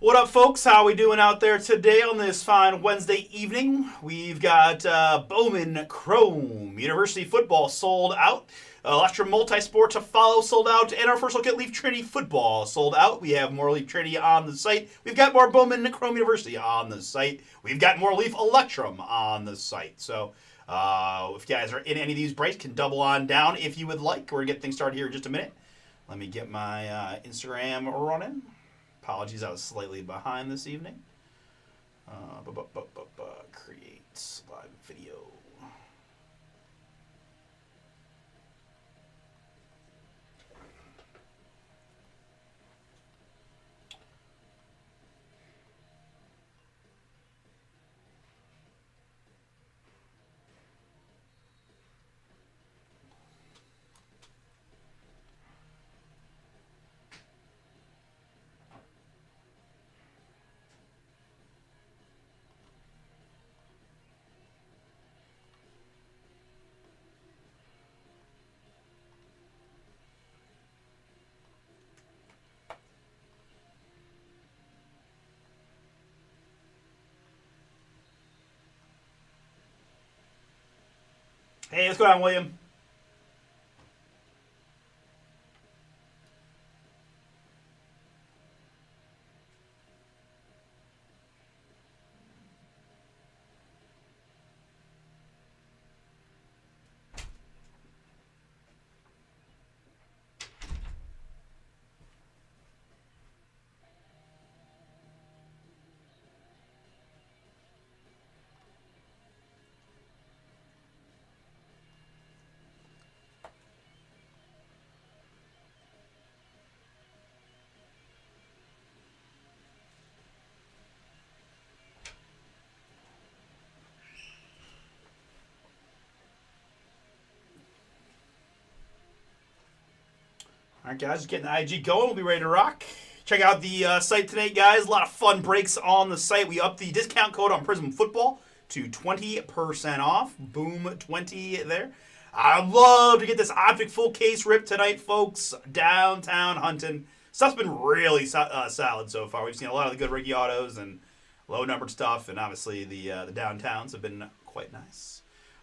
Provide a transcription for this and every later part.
What up, folks? How we doing out there today on this fine Wednesday evening? We've got Bowman Chrome University football sold out. Electrum Multisport to follow sold out, and our first look at Leaf Trinity football sold out. We have more Leaf Trinity on the site. We've got more Bowman Chrome University on the site. We've got more Leaf Electrum on the site. So if you guys are in any of these breaks, can double on down if you would like. We're gonna get things started here in just a minute. Let me get my Instagram running. Apologies, I was slightly behind this evening. Create live video. Hey, what's going on, William? All right, guys, just getting the IG going. We'll be ready to rock. Check out the site tonight, guys. A lot of fun breaks on the site. We upped the discount code on Prism Football to 20% off. Boom, 20 there. I'd love to get this object full case ripped tonight, folks. Downtown hunting. Stuff's been really solid so far. We've seen a lot of the good Ricky autos and low numbered stuff, and obviously the downtowns have been quite nice.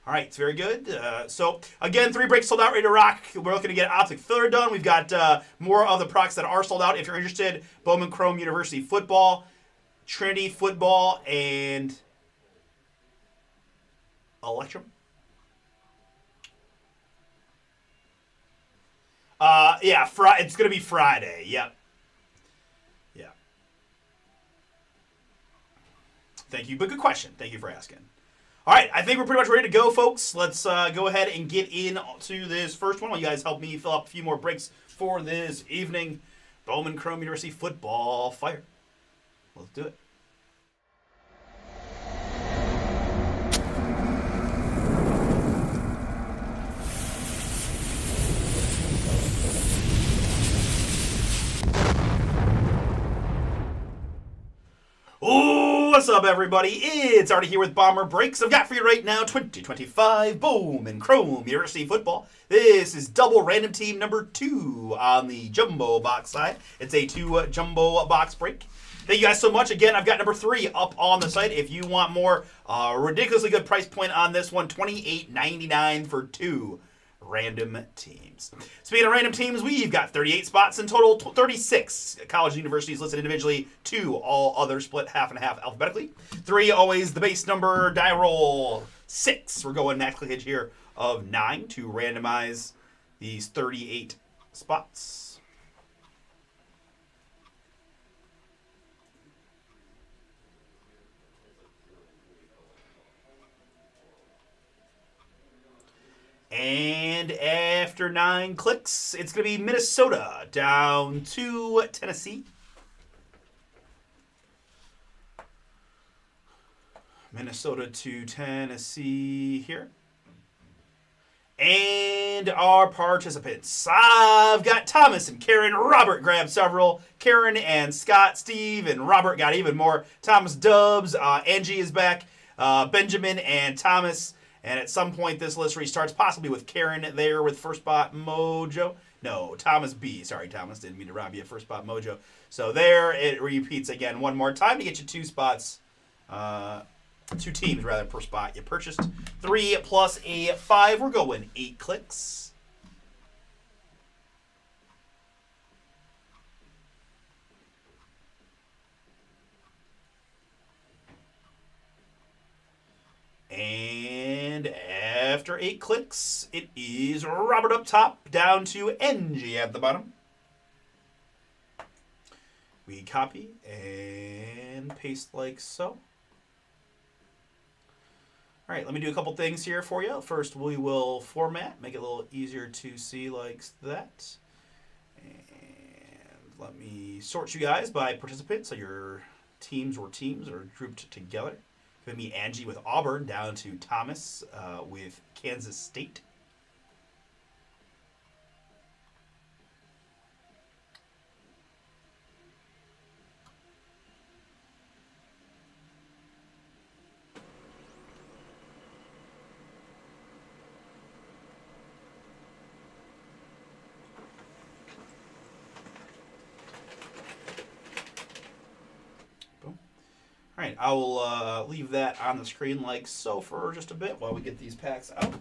All right, it's very good. So, again, 3 breaks sold out, ready to rock. We're looking to get Optic Filler done. We've got more of the products that are sold out. If you're interested, Bowman Chrome University football, Trinity football, and Electrum. Yeah, it's going to be Friday. Yep. Yeah. Thank you, but good question. Thank you for asking. All right, I think we're pretty much ready to go, folks. Let's go ahead and get into this first one. While you guys help me fill up a few more breaks for this evening. Bowman Chrome University football fire. Let's do it. What's up, everybody? It's Artie here with Bomber Breaks. I've got for you right now 2025 Bowman Chrome University football. This is double random team number 2 on the jumbo box side. It's a 2 jumbo box break. Thank you guys so much. Again, I've got number 3 up on the site. If you want more, ridiculously good price point on this one, $28.99 for 2 random teams. Speaking of random teams, we've got 38 spots in total, 36 college universities listed individually, 2 all other split half and half alphabetically. 3 always the base number, die roll. 6, we're going max clickage here of 9 to randomize these 38 spots. And after 9 clicks, it's going to be Minnesota down to Tennessee. Minnesota to Tennessee here. And our participants. I've got Thomas and Karen. Robert grabbed several. Karen and Scott, Steve, and Robert got even more. Thomas Dubs. Angie is back. Benjamin and Thomas. And at some point, this list restarts, possibly with Karen there with First Spot Mojo. No, Thomas B. Sorry, Thomas. Didn't mean to rob you of First Spot Mojo. So there it repeats again one more time to get you 2 spots. 2 teams, rather, per spot. You purchased 3 plus a 5. We're going 8 clicks. And after 8 clicks, it is Robert up top, down to Angie at the bottom. We copy and paste like so. All right, let me do a couple things here for you. First, we will format, make it a little easier to see like that. And let me sort you guys by participant, so your teams are grouped together. Give me Angie with Auburn, down to Thomas with Kansas State. All right, I will leave that on the screen like so for just a bit while we get these packs out.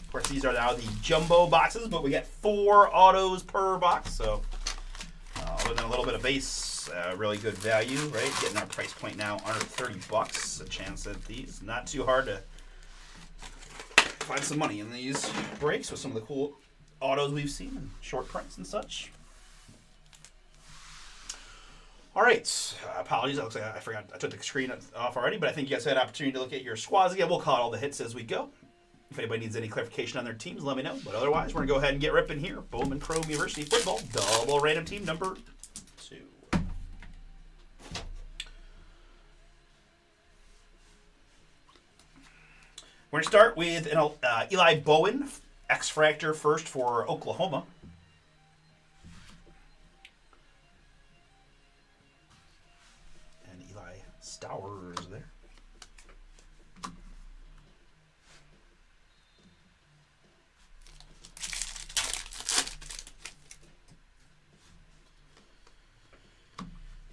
Of course, these are now the jumbo boxes, but we get 4 autos per box, so other than a little bit of base, really good value, right? Getting our price point now under $30. A chance at these. Not too hard to find some money in these breaks with some of the cool autos we've seen and short prints and such. All right, apologies. It looks like I forgot. I took the screen off already, but I think you guys had an opportunity to look at your squads again. We'll call it all the hits as we go. If anybody needs any clarification on their teams, let me know. But otherwise, we're going to go ahead and get ripping here. Bowman Chrome University Football, double random team number 2. We're going to start with an Eli Bowen, X-Fractor first for Oklahoma. And Eli Stowers there.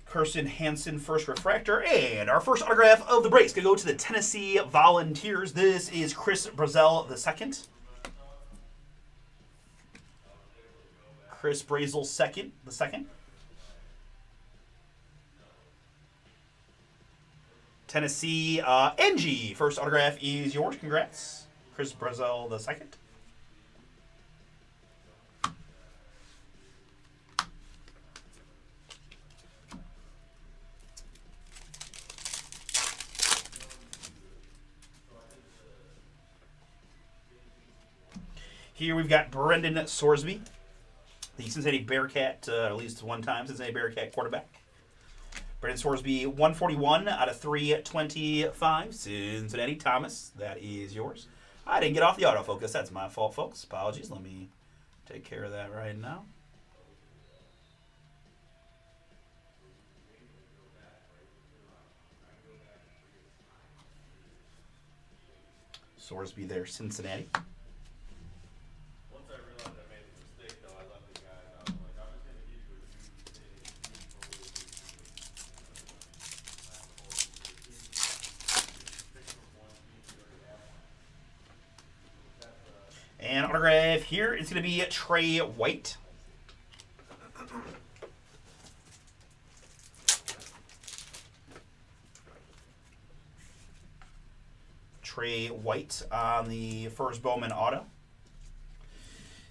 Kirsten Hansen, first refractor. And our first autograph of the break is going to go to the Tennessee Volunteers. This is Chris Brazel II. Chris Brazel the second. Tennessee, Angie, first autograph is yours. Congrats. Chris Brazel II. Here we've got Brendan Sorsby, the Cincinnati Bearcat, at least one time Cincinnati Bearcat quarterback. Brandon Sorsby, 141 out of 325. Cincinnati. Thomas, that is yours. I didn't get off the autofocus. That's my fault, folks. Apologies. Let me take care of that right now. Sorsby there, Cincinnati. And autograph here is going to be Trey White. Trey White on the first Bowman auto.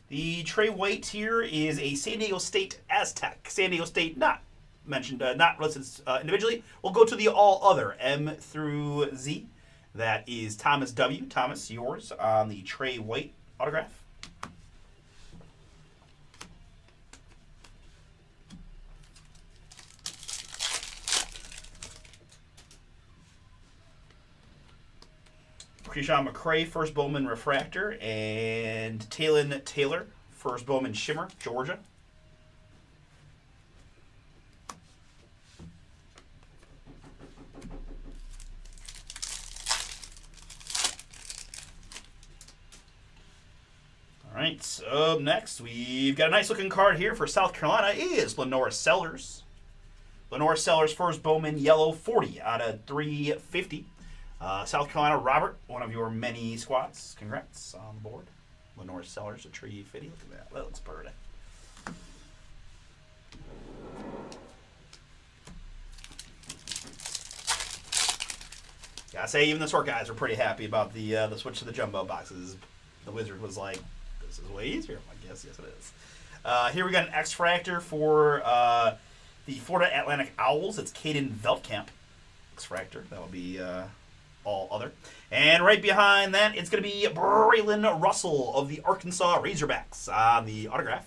The Trey White here is a San Diego State Aztec. San Diego State not mentioned, not listed individually. We'll go to the all other, M through Z. That is Thomas W. Thomas, yours on the Trey White autograph. Keyshawn McCray, first Bowman Refractor, and Talon Taylor, first Bowman Shimmer, Georgia. All right, so up next, we've got a nice looking card here for South Carolina. Is Lenore Sellers. Lenore Sellers, first Bowman Yellow, 40 out of 350. South Carolina, Robert, one of your many squads. Congrats on the board. Lenore Sellers, a tree fitty. Look at that. That looks pretty. Gotta say, even the sort guys were pretty happy about the switch to the jumbo boxes. The Wizard was like, this is way easier. I guess, yes, it is. Here we got an X-Fractor for the Florida Atlantic Owls. It's Caden Veldkamp. X-Fractor. That will be all other. And right behind that, it's going to be Braylon Russell of the Arkansas Razorbacks on the autograph.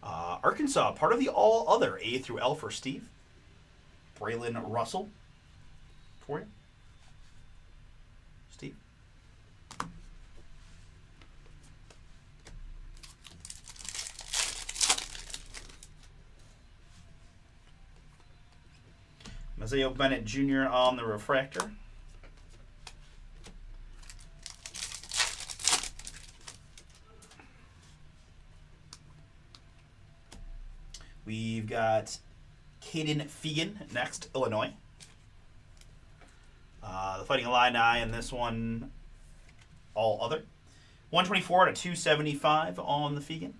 Arkansas, part of the all other, A through L for Steve. Braylon Russell for you. Steve. Mazeo Bennett Jr. on the refractor. We've got Caden Fegan next, Illinois. The Fighting Illini in this one, all other. 124 to 275 on the Fegan.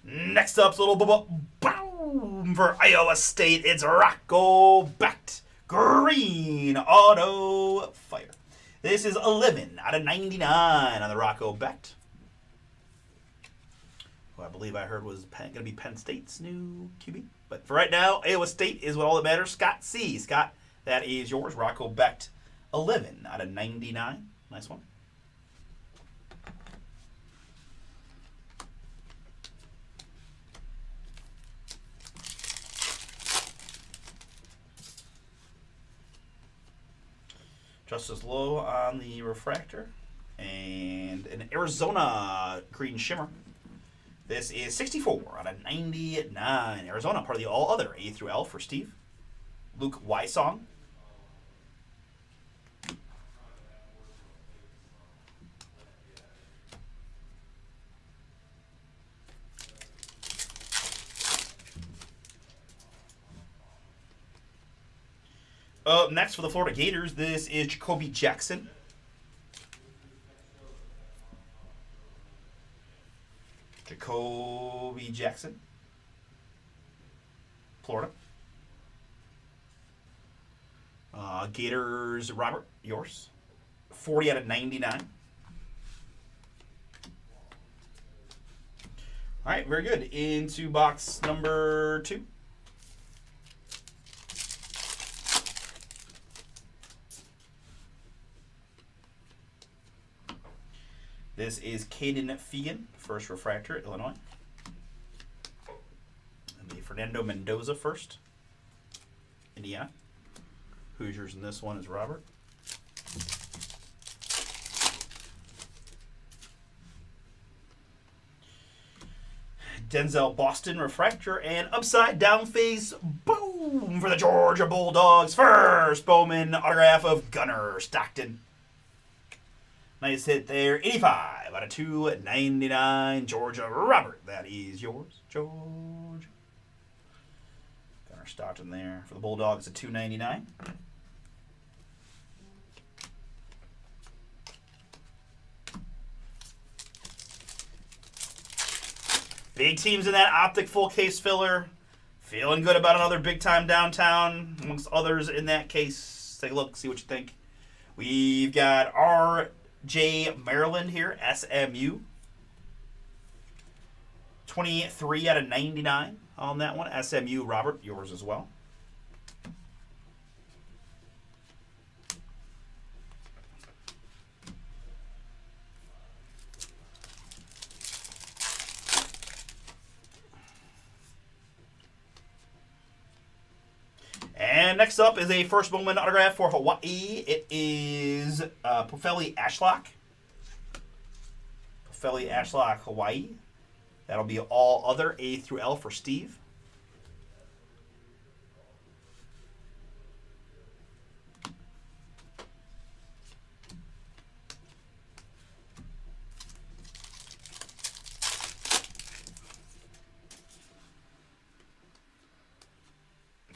Next up's a little boom for Iowa State. It's Rocco Becht Green Auto Fire. This is 11 out of 99 on the Rocco Becht. Who I believe I heard was going to be Penn State's new QB. But for right now, Iowa State is what all that matters. Scott C. Scott, that is yours. Rocco Becht, 11 out of 99. Nice one. Justice Lowe on the refractor. And an Arizona Green Shimmer. This is 64 out of 99. Arizona, part of the all other, A through L for Steve. Luke Wysong. Up next for the Florida Gators, this is Jacoby Jackson. Jacoby Jackson. Florida. Gators, Robert, yours. 40 out of 99. All right, very good. Into box number 2. This is Caden Fegan, first refractor at Illinois. And the Fernando Mendoza first, Indiana. Hoosiers in this one is Robert. Denzel Boston refractor and upside down face, boom, for the Georgia Bulldogs. First Bowman autograph of Gunnar Stockton. Nice hit there. 85 out of 299. Georgia Robert. That is yours, Georgia. Gunnar Stockton there for the Bulldogs at 299. Big teams in that optic full case filler. Feeling good about another big time downtown amongst others in that case. Take a look, see what you think. We've got R.J. Maryland here, SMU. 23 out of 99 on that one. SMU, Robert, yours as well. And next up is a first Bowman autograph for Hawaii. It is Pofeli Ashlock. Pofeli Ashlock, Hawaii. That'll be all other A through L for Steve.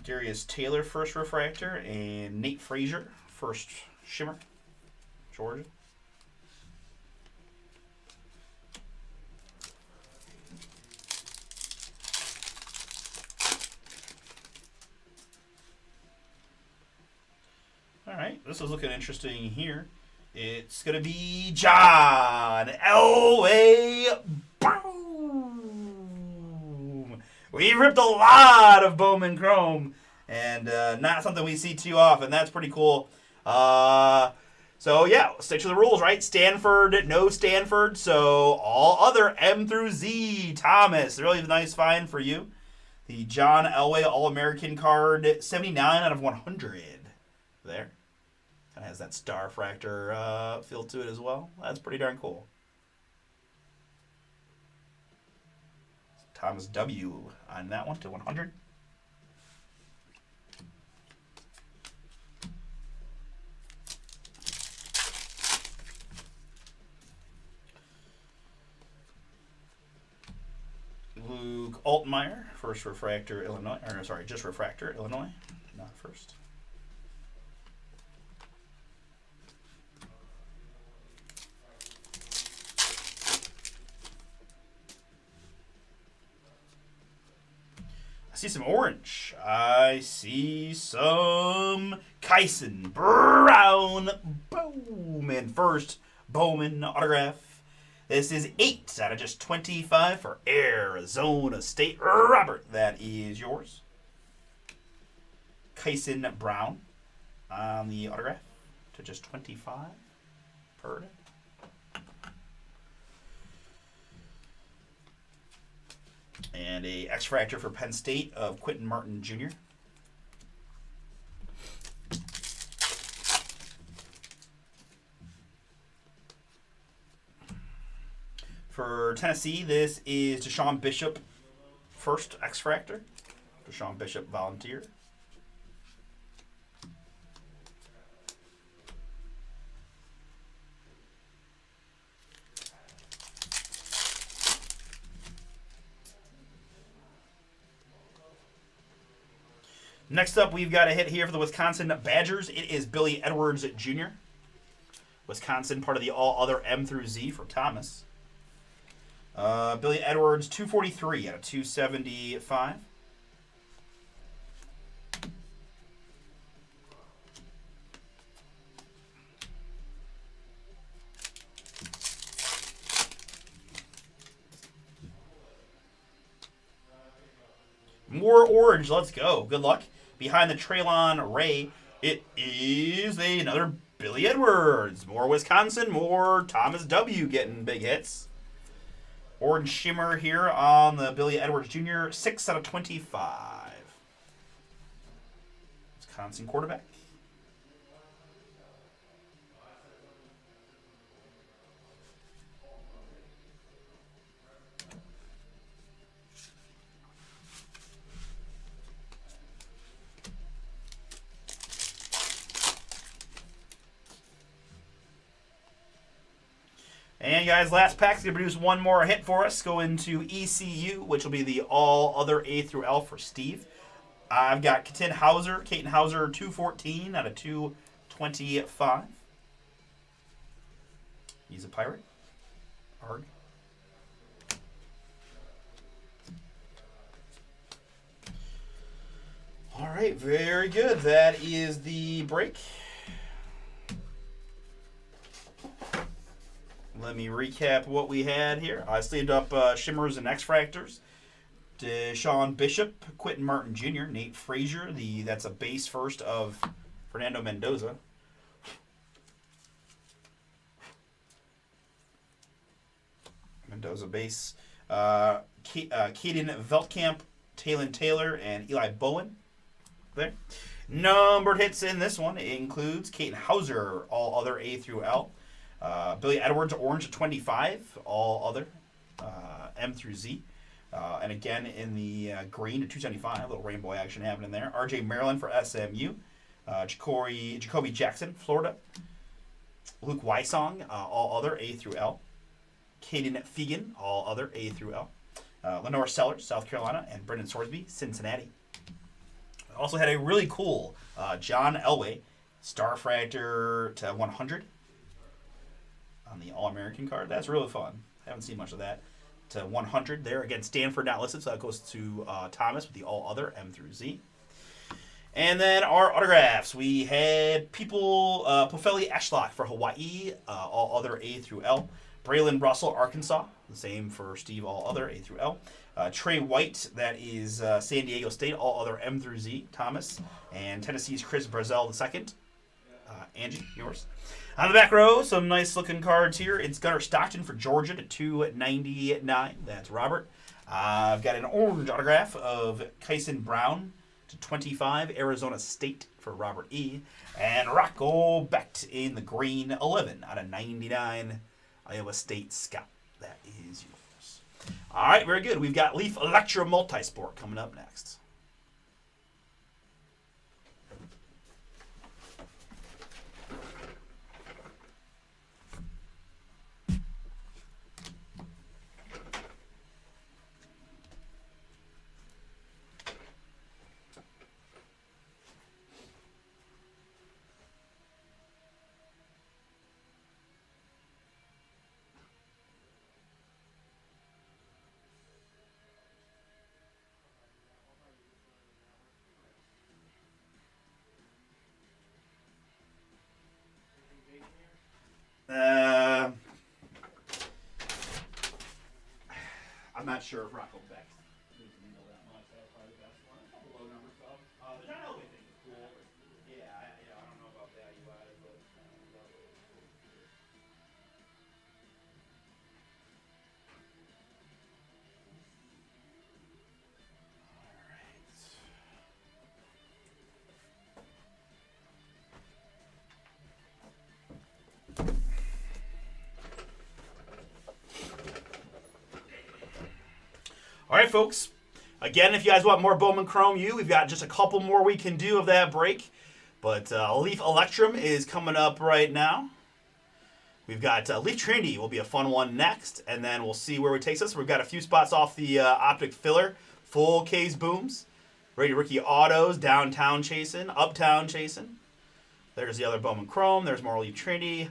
Darius Taylor, first refractor, and Nate Frazier, first shimmer, Georgia. All right, this is looking interesting here. It's going to be John Elway. Boom! We've ripped a lot of Bowman Chrome, and not something we see too often. That's pretty cool. So, yeah, stick to the rules, right? Stanford, no Stanford. So, all other M through Z. Thomas, really nice find for you. The John Elway All-American card, 79 out of 100 there. Kind of has that star fractor feel to it as well. That's pretty darn cool. Thomas W. on that one to 100. Luke Altmaier, first refractor, Illinois. Or sorry, just refractor, Illinois, not first. I see some orange. I see some Kyson Brown. Boom. And first Bowman autograph. This is 8 out of just 25 for Arizona State. Robert, that is yours. Kyson Brown on the autograph to just 25 per day. And a X-Fractor for Penn State of Quentin Martin Jr. For Tennessee, this is Deshaun Bishop, first X-Fractor. Deshaun Bishop, volunteer. Next up, we've got a hit here for the Wisconsin Badgers. It is Billy Edwards Jr. Wisconsin, part of the all other M through Z for Thomas. Billy Edwards, 243 out of 275. more orange. Let's go. Good luck. Behind the Traylon Ray, it is another Billy Edwards. More Wisconsin, more Thomas W. getting big hits. Orange shimmer here on the Billy Edwards Jr. 6 out of 25. Wisconsin quarterback. And guys, last pack's going to produce one more hit for us. Go into ECU, which will be the all other A through L for Steve. I've got Katin Hauser, 214 out of 225. He's a Pirate. Arg. All right, very good. That is the break. Let me recap what we had here. I sleeved up Shimmers and X-Fractors. Deshaun Bishop, Quentin Martin Jr., Nate Frazier. That's a base first of Fernando Mendoza. Mendoza base. Caden Veldkamp, Talon Taylor, and Eli Bowen. There. Numbered hits in this one includes Katin Hauser, all other A through L. Billy Edwards, orange 25, all other, M through Z. And again, in the green at 275, a little rainbow action happening there. RJ Maryland for SMU. Jacoby Jackson, Florida. Luke Wysong, all other, A through L. Caden Fegan, all other, A through L. Lenore Sellers, South Carolina. And Brendan Sorsby, Cincinnati. Also had a really cool John Elway, Starfractor to 100 on the All-American card. That's really fun. Haven't seen much of that. To 100 there. Again, Stanford not listed, so that goes to Thomas with the all other, M through Z. And then our autographs. We had Pofeli Ashlock for Hawaii, all other, A through L. Braylon Russell, Arkansas. The same for Steve, all other, A through L. Trey White, that is San Diego State, all other, M through Z, Thomas. And Tennessee's Chris Brazel II. Angie, yours. On the back row, some nice looking cards here. It's Gunnar Stockton for Georgia to 299. That's Robert. I've got an orange autograph of Kyson Brown to 25. Arizona State for Robert E. And Rocco Becht in the green 11 out of 99. Iowa State Scout. That is yours. All right, very good. We've got Leaf Electra Multisport coming up next. I'm not sure if Rocco Becht needs to know that much. That's probably the best one. A couple low number stuff. The John Elway thing is cool. But yeah, I don't know about value wise, but all right, folks. Again, if you guys want more Bowman Chrome U, we've got just a couple more we can do of that break. But Leaf Electrum is coming up right now. We've got Leaf Trinity will be a fun one next, and then we'll see where it takes us. We've got a few spots off the Optic Filler, full case booms. Brady Rookie Autos, downtown chasing, uptown chasing. There's the other Bowman Chrome. There's more Leaf Trinity.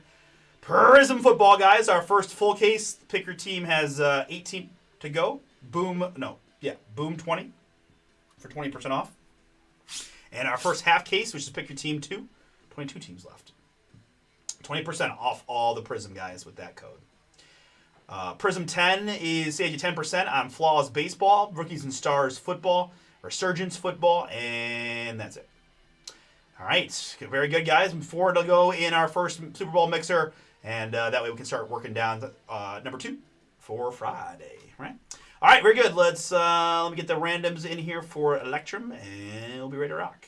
Prism Football, guys. Our first full case. Pick your team has 18 to go. Boom 20 for 20% off. And our first half case, which is Pick Your Team 2, 22 teams left. 20% off all the Prism guys with that code. Prism 10 is saves you 10% on Flaws Baseball, Rookies and Stars Football, Resurgence Football, and that's it. All right, very good, guys. 4 to go in our first Super Bowl mixer, and that way we can start working down number 2 for Friday. All right, very good. Let me get the randoms in here for Electrum, and we'll be ready to rock.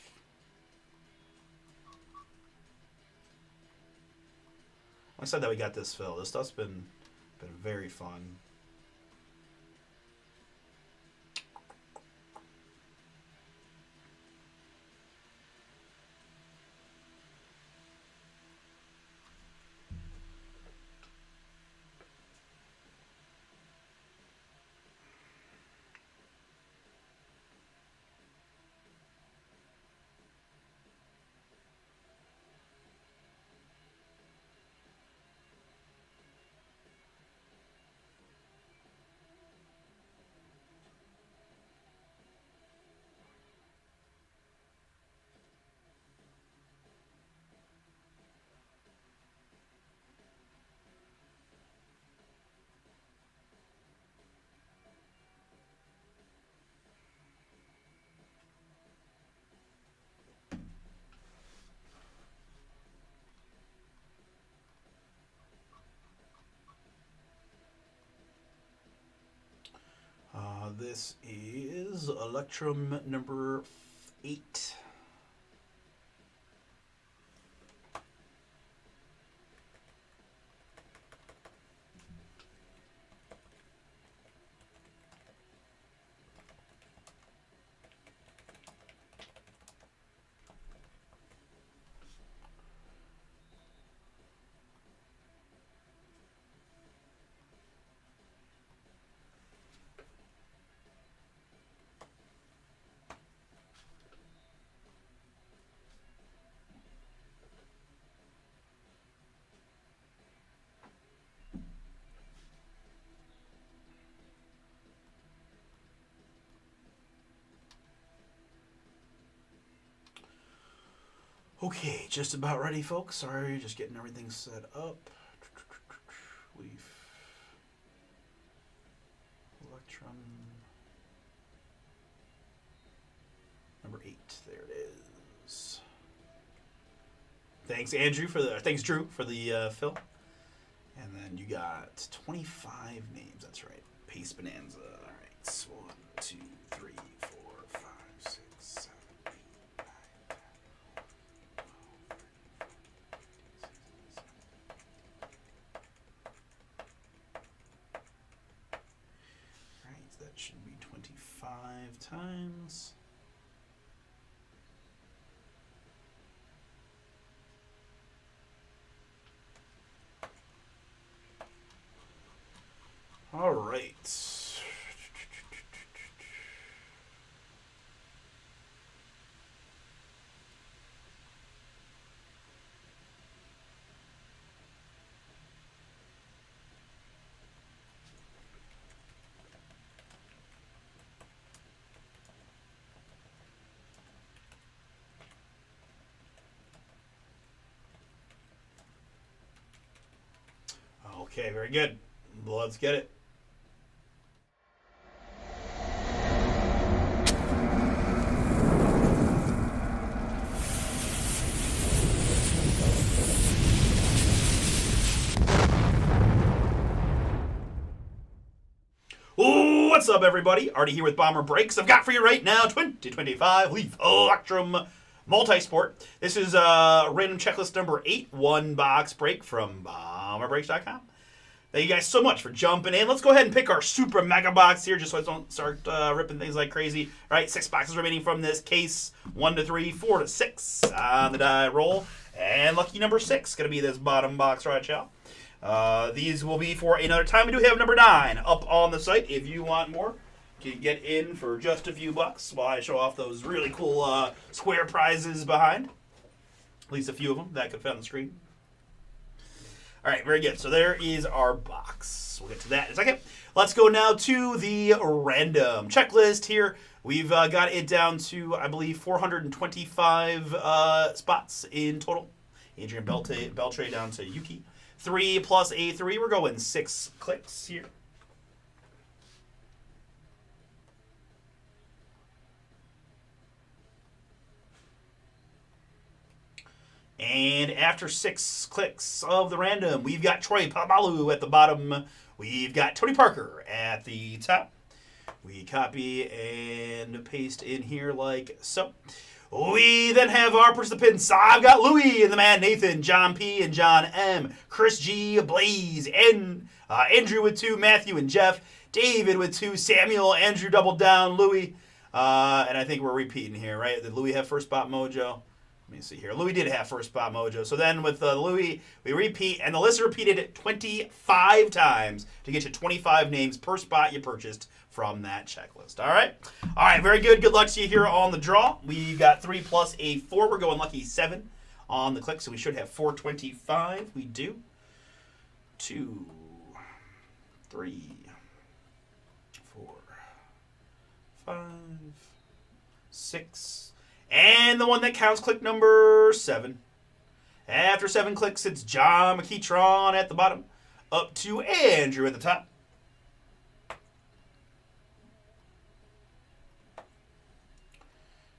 I'm excited that we got this, Phil. This stuff's been very fun. This is Electrum number 8. Okay, just about ready, folks. Sorry, just getting everything set up. Leaf. Electrum. Number 8. There it is. Thanks, Andrew, thanks, Drew, for the fill. And then you got 25 names. That's right. Pace Bonanza. All right. 1, 2, 3, 4, 5, 6, 7, 8, 9, 10. Alright, that should be 25 times. Alright. Okay, very good. Let's get it. What's up, everybody? Artie here with Bomber Breaks. I've got for you right now 2025 Leaf Electrum Multisport. This is random checklist number 8, 1 box break from BomberBreaks.com. Thank you guys so much for jumping in. Let's go ahead and pick our super mega box here just so I don't start ripping things like crazy. All right, 6 boxes remaining from this case. 1 to 3, 4 to 6 on the die roll. And lucky number 6 going to be this bottom box right, y'all. These will be for another time. We do have number 9 up on the site. If you want more, you can get in for just a few bucks while I show off those really cool square prizes behind. At least a few of them that could fit on the screen. All right, very good. So there is our box. We'll get to that in a second. Let's go now to the random checklist here. We've got it down to, I believe, 425 spots in total. Adrian Beltre down to Yuki. 3 plus A3. We're going 6 clicks here. And after 6 clicks of the random, we've got Troy Polamalu at the bottom. We've got Tony Parker at the top. We copy and paste in here like so. We then have our participants. I've got Louie and the man Nathan, John P. and John M., Chris G., Blaze, and Andrew with 2, Matthew and Jeff, David with 2, Samuel, Andrew doubled down, Louie, and I think we're repeating here, right? Did Louie have first spot mojo? Let me see here. Louie did have first spot mojo. So then with Louie, we repeat, and the list repeated it 25 times to get you 25 names per spot you purchased from that checklist. All right? All right, very good. Good luck to you here on the draw. We got 3 plus a 4. We're going lucky 7 on the click, so we should have 425. We do. 2, 3, 4, 5, 6. And the one that counts, click number 7. After 7 clicks, it's John McKeitron at the bottom, up to Andrew at the top.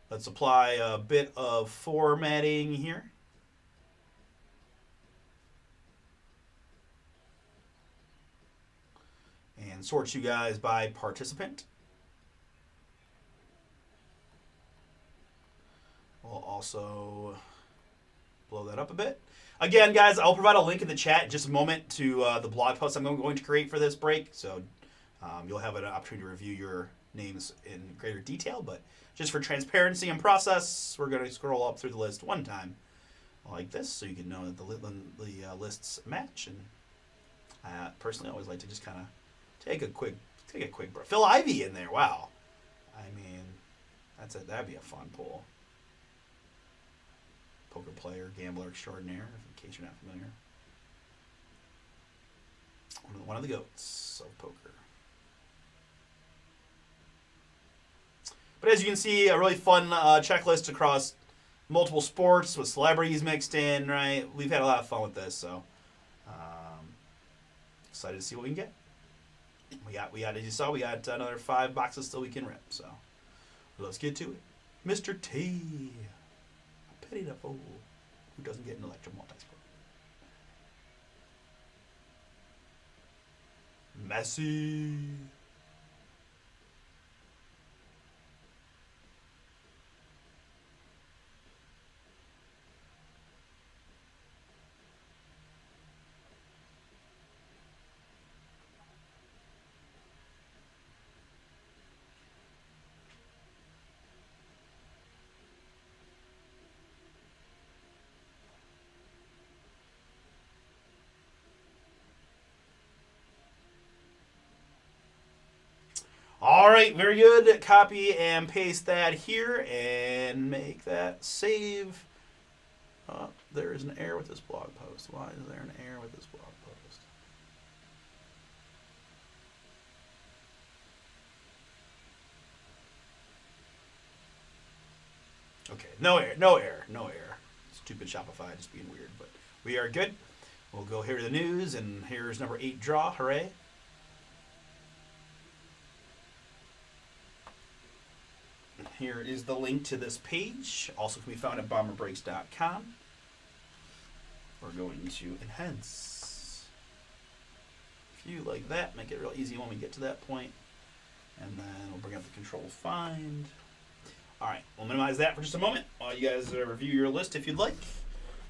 Let's apply a bit of formatting here. And sort you guys by participant. We'll also blow that up a bit. Again, guys, I'll provide a link in the chat in just a moment to the blog post I'm going to create for this break. So you'll have an opportunity to review your names in greater detail. But just for transparency and process, we're going to scroll up through the list one time like this so you can know that the lists match. And I personally always like to just kind of take a quick breath. Phil Ivey in there. Wow. I mean, that'd be a fun poll. Poker player, gambler extraordinaire, in case you're not familiar. One of the goats of poker. But as you can see, a really fun checklist across multiple sports with celebrities mixed in, right? We've had a lot of fun with this, so excited to see what we can get. We got, as you saw, we got another 5 boxes still we can rip, so let's get to it. Mr. T. Petty enough fool who doesn't get an electro multi-sport. Messi. All right, very good. Copy and paste that here and make that save. There is an error with this blog post. Why is there an error with this blog post? Okay, no error. Stupid Shopify just being weird, but we are good. We'll go here to the news, and here's number 8 draw. Hooray. Here is the link to this page. Also can be found at bomberbreaks.com. We're going to enhance. View like that. Make it real easy when we get to that point. And then we'll bring up the control find. All right, we'll minimize that for just a moment while you guys review your list if you'd like.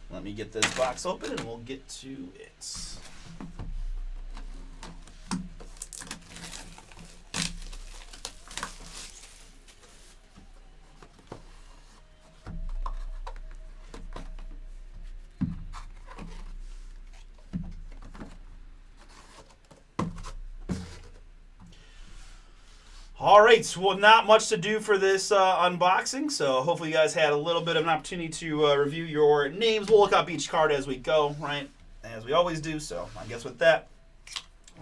Let me get this box open and we'll get to it. All right, so well, not much to do for this unboxing, so hopefully you guys had a little bit of an opportunity to review your names. We'll look up each card as we go, right, as we always do. So I guess with that,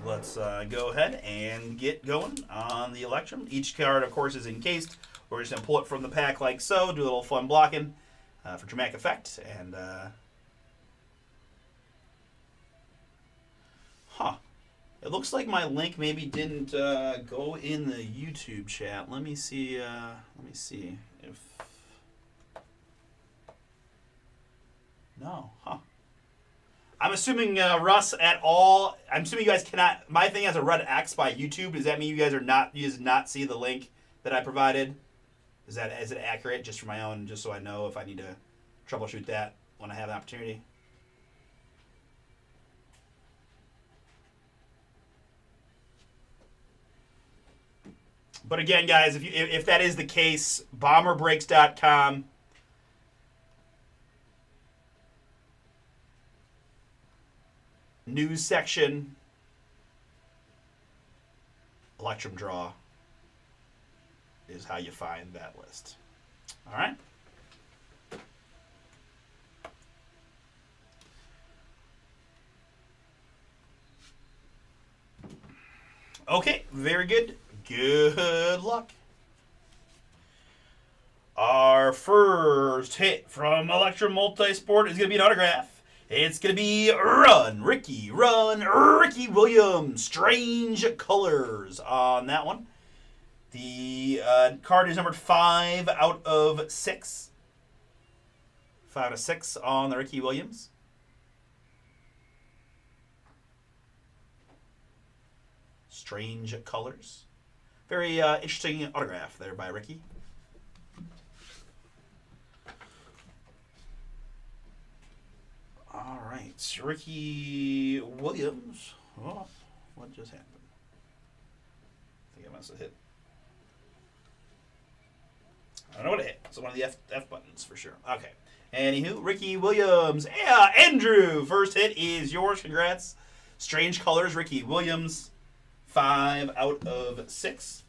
let's go ahead and get going on the Electrum. Each card, of course, is encased. We're just going to pull it from the pack like so, do a little fun blocking for dramatic effect, and it looks like my link maybe didn't go in the YouTube chat. Let me see. If No. Huh. I'm assuming Russ at all. I'm assuming you guys cannot. My thing has a red X by YouTube. Does that mean you guys are not? You guys not see the link that I provided? Is it accurate? Just for my own, just so I know if I need to troubleshoot that when I have an opportunity. But again, guys, if that is the case, bomberbreaks.com. News section, Electrum Draw is how you find that list. All right. Okay, very good. Good luck. Our first hit from Electrum Multisport is going to be an autograph. It's going to be Run, Ricky Williams. Strange colors on that one. The card is numbered 5 out of 6. 5 out of 6 on the Ricky Williams. Strange colors. Very interesting autograph there by Ricky. All right, Ricky Williams. Oh, what just happened? I think I must have hit. I don't know what it hit. It's one of the F buttons for sure. Okay. Anywho, Ricky Williams. Yeah, Andrew. First hit is yours. Congrats. Strange colors, Ricky Williams. 5 out of 6.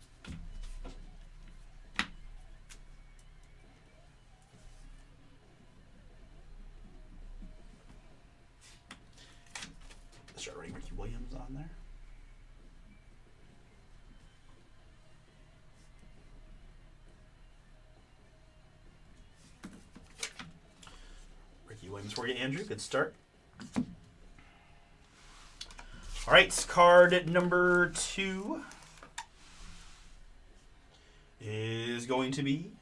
Let's start writing Ricky Williams on there. Ricky Williams for you, Andrew. Good start. All right, card number 2 is going to be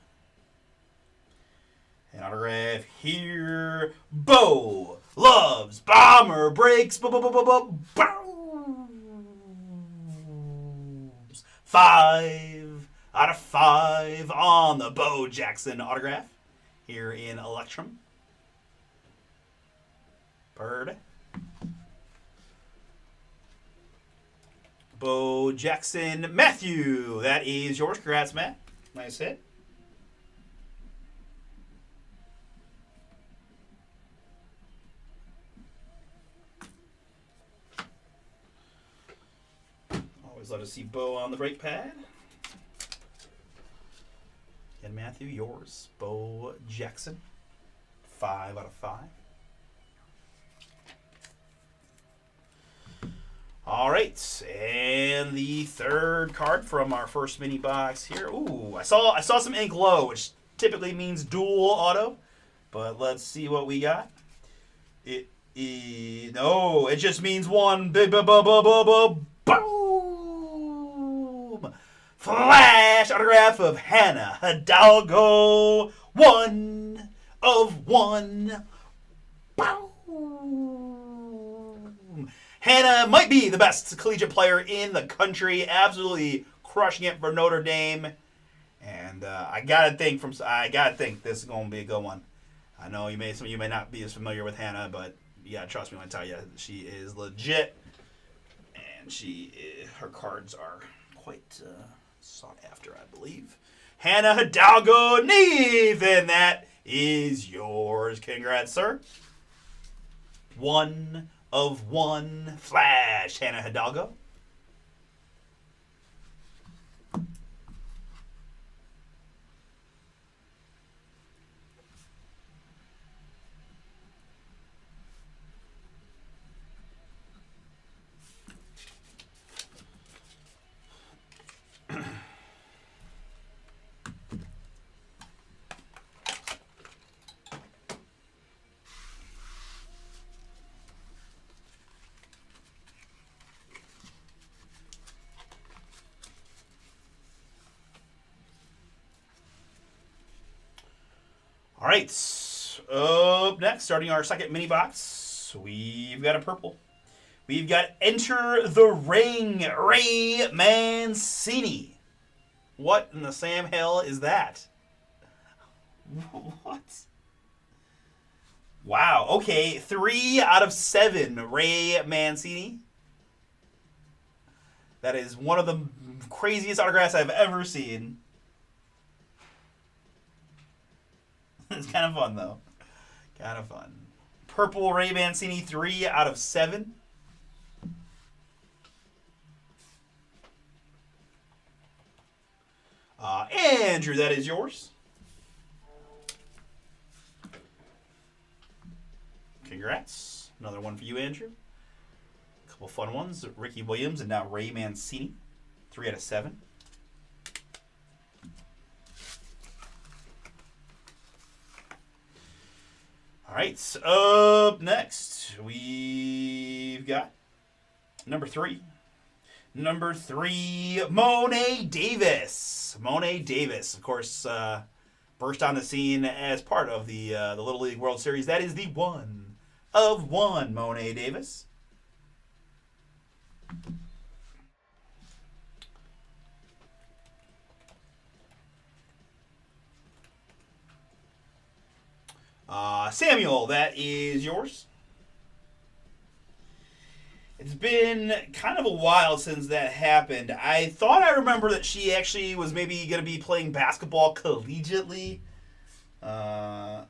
an autograph here. Bo loves Bomber Breaks. 5 out of 5 on the Bo Jackson autograph here in Electrum. Bird. Bo Jackson. Matthew, that is yours. Congrats, Matt. Nice hit. Always love to see Bo on the break pad. And Matthew, yours. Bo Jackson. 5 out of 5. All right, and the third card from our first mini box here. Ooh, I saw some ink low, which typically means dual auto, but let's see what we got. It just means one. Boom! Flash autograph of Hannah Hidalgo. 1 of 1. Boom! Hannah might be the best collegiate player in the country, absolutely crushing it for Notre Dame. And I gotta think this is gonna be a good one. I know some of you may not be as familiar with Hannah, but you gotta trust me when I tell you she is legit, and her cards are quite sought after, I believe. Hannah Hidalgo, Nathan, that is yours. Congrats, sir. 1 of 1 flash, Hannah Hidalgo. All right, Up next, starting our second mini box, we've got a purple. We've got Enter the Ring, Ray Mancini. What in the Sam hell is that? What? Wow, okay, 3 out of 7, Ray Mancini. That is one of the craziest autographs I've ever seen. It's kind of fun, though. Kind of fun. Purple Ray Mancini, 3 out of 7. Andrew, that is yours. Congrats. Another one for you, Andrew. A couple fun ones. Ricky Williams and now Ray Mancini. 3 out of 7. All right. Up next, we've got number 3. Number 3, Mo'ne Davis. Mo'ne Davis, of course, burst on the scene as part of the Little League World Series. That is the 1 of 1 Mo'ne Davis. Samuel, that is yours. It's been kind of a while since that happened. I thought I remember that she actually was maybe going to be playing basketball collegiately. Let's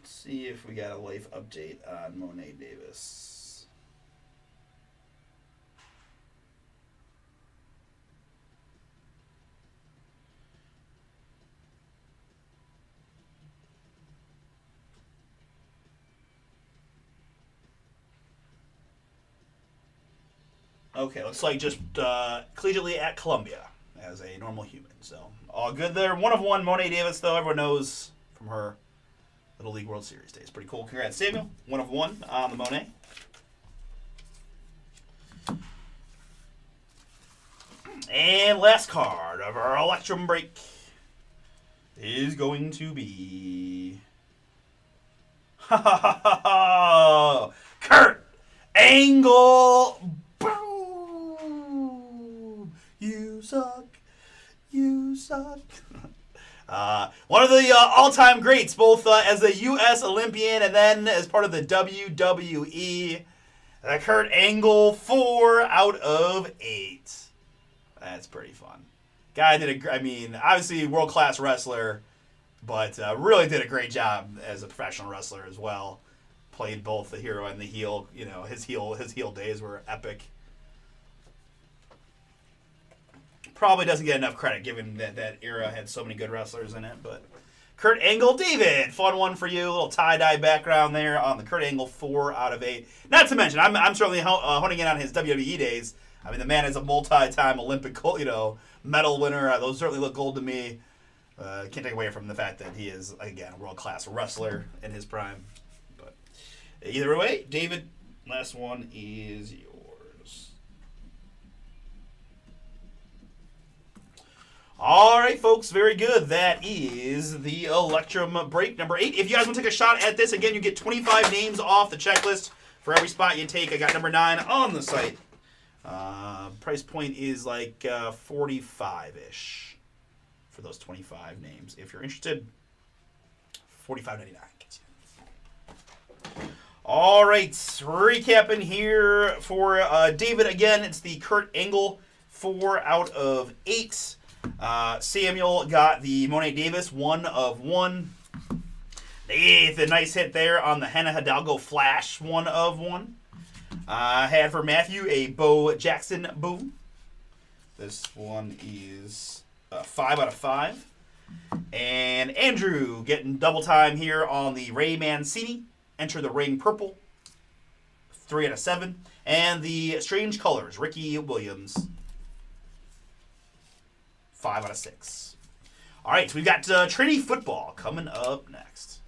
see if we got a life update on Mo'ne Davis. Okay, looks like just collegiately at Columbia as a normal human. So all good there. 1 of 1 Mo'ne Davis, though. Everyone knows from her Little League World Series days. Pretty cool. Congrats, Samuel. 1 of 1 on the Mo'ne. And last card of our Electrum break is going to be Kurt Angle. Boom! You suck. You suck. One of the all-time greats, both as a U.S. Olympian and then as part of the WWE. Kurt Angle, 4 out of 8. That's pretty fun. Guy did obviously world-class wrestler, but really did a great job as a professional wrestler as well. Played both the hero and the heel. You know, his heel days were epic. Probably doesn't get enough credit given that era had so many good wrestlers in it, but Kurt Angle, David, fun one for you. A little tie-dye background there on the Kurt Angle, 4 out of 8. Not to mention, I'm certainly honing in on his WWE days. I mean, the man is a multi-time Olympic, medal winner. Those certainly look gold to me. Can't take away from the fact that he is, again, a world-class wrestler in his prime. But either way, David, last one is yours. All right, folks, very good. That is the Electrum break number 8. If you guys want to take a shot at this, again, you get 25 names off the checklist for every spot you take. I got number 9 on the site. Price point is like 45-ish for those 25 names. If you're interested, $45.99. All right, recapping here for David again. It's the Kurt Angle, 4 out of 8. Samuel got the Mo'ne Davis, 1 of 1. The nice hit there on the Hannah Hidalgo Flash, 1 of 1. Had for Matthew a Bo Jackson boom. This one is 5 out of 5. And Andrew getting double time here on the Ray Mancini. Enter the Ring purple. 3 out of 7. And the Strange Colors, Ricky Williams. 5 out of 6. All right, so we've got Trinity Football coming up next.